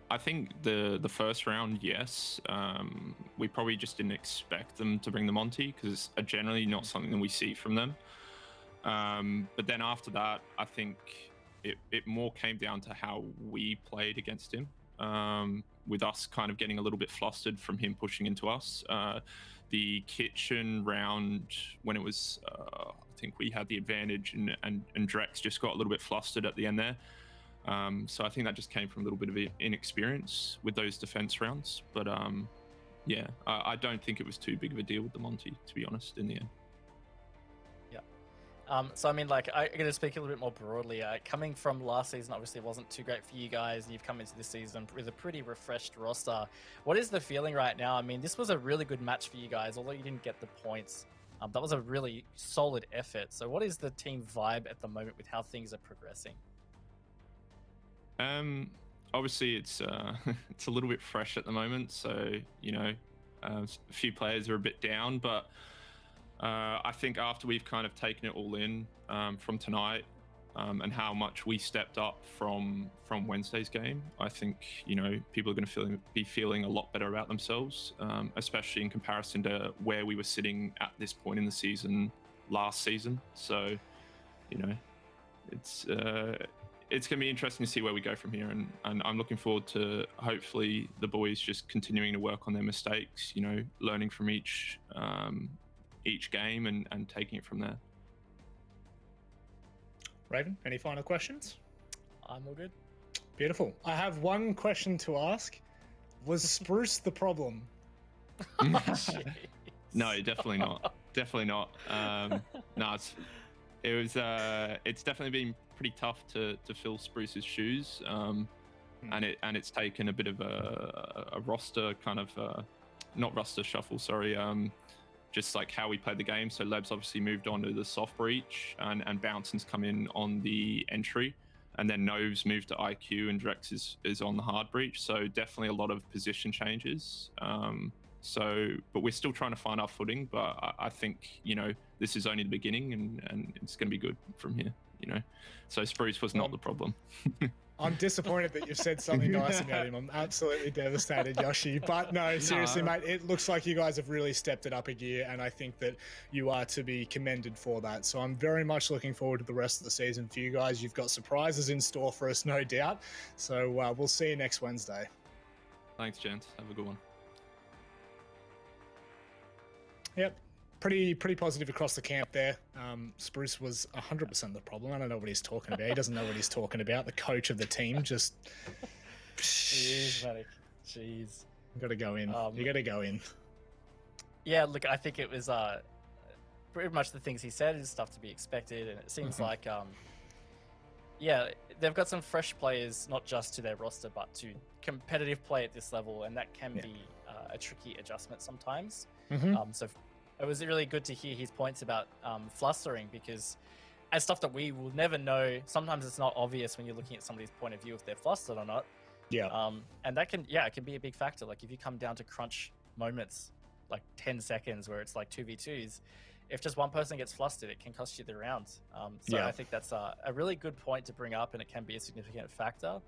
I think the first round, yes. We probably just didn't expect them to bring the Monty because it's generally not something that we see from them. But then after that, I think it more came down to how we played against him, with us kind of getting a little bit flustered from him pushing into us. The kitchen round, when it was, I think we had the advantage, and Drex just got a little bit flustered at the end there. So I think that just came from a little bit of inexperience with those defense rounds. But yeah, I don't think it was too big of a deal with the Monty, to be honest, in the end. Yeah. So I mean, like, I'm going to speak a little bit more broadly. Coming from last season, obviously, it wasn't too great for you guys, and you've come into this season with a pretty refreshed roster. What is the feeling right now? I mean, this was a really good match for you guys, although you didn't get the points. That was a really solid effort. So what is the team vibe at the moment with how things are progressing? Obviously it's it's a little bit fresh at the moment, so you know, a few players are a bit down, but I think after we've kind of taken it all in from tonight, and how much we stepped up from Wednesday's game, I think, you know, people are going to be feeling a lot better about themselves, especially in comparison to where we were sitting at this point in the season last season. So, you know, it's going to be interesting to see where we go from here, and I'm looking forward to hopefully the boys just continuing to work on their mistakes, you know, learning from each game and taking it from there. Raven, any final questions? I'm all good. Beautiful. I have one question to ask. Was Spruce the problem? No, definitely not. Definitely not. No, it's definitely been pretty tough to fill Spruce's shoes, and it's taken a bit of a roster kind of not roster shuffle, sorry. Just like how we played the game. So Leb's obviously moved on to the soft breach, and Bouncing's come in on the entry, and then Nove's moved to IQ, and Drex is on the hard breach. So definitely a lot of position changes. But we're still trying to find our footing. But I think, you know, this is only the beginning, and it's going to be good from here. You know, so Spruce was not the problem. I'm disappointed that you've said something nice about him. I'm absolutely devastated, Yoshi. But no, seriously, mate, it looks like you guys have really stepped it up a gear, and I think that you are to be commended for that. So I'm very much looking forward to the rest of the season for you guys. You've got surprises in store for us, no doubt. So we'll see you next Wednesday. Thanks, gents. Have a good one. Yep. Pretty positive across the camp there. Spruce was 100% the problem. I don't know what he's talking about. He doesn't know what he's talking about. The coach of the team just... Jeez, buddy. Jeez. You got to go in. You got to go in. Yeah, look, I think it was pretty much the things he said is stuff to be expected, and it seems like, yeah, they've got some fresh players, not just to their roster, but to competitive play at this level, and that can be a tricky adjustment sometimes. So it was really good to hear his points about flustering, because as stuff that we will never know, sometimes it's not obvious when you're looking at somebody's point of view if they're flustered or not. Yeah. And that can, it can be a big factor. Like if you come down to crunch moments, like 10 seconds where it's like 2v2s, if just one person gets flustered, it can cost you the round. I think that's a really good point to bring up, and it can be a significant factor.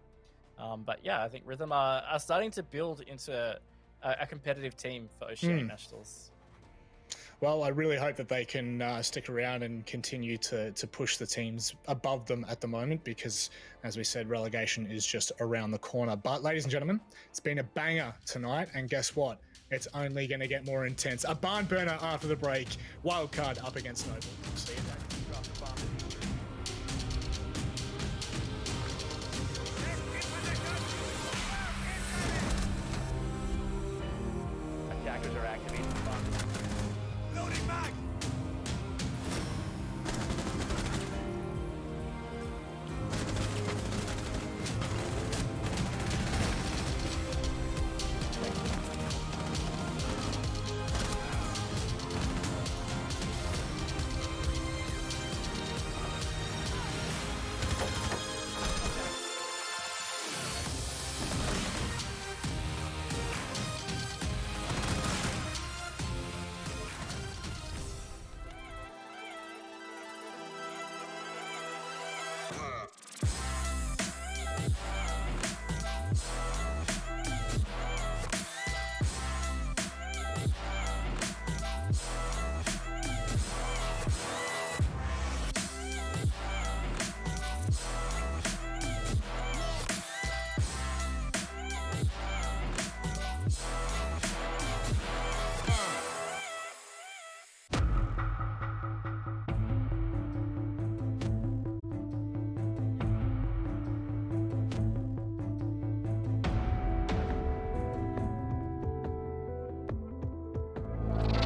But yeah, I think Rhythm are starting to build into a competitive team for Oceanic Nationals. Well, I really hope that they can stick around and continue to push the teams above them at the moment, because, as we said, relegation is just around the corner. But, ladies and gentlemen, it's been a banger tonight, and guess what? It's only going to get more intense. A barn burner after the break. Wildcard up against Noble. See you then.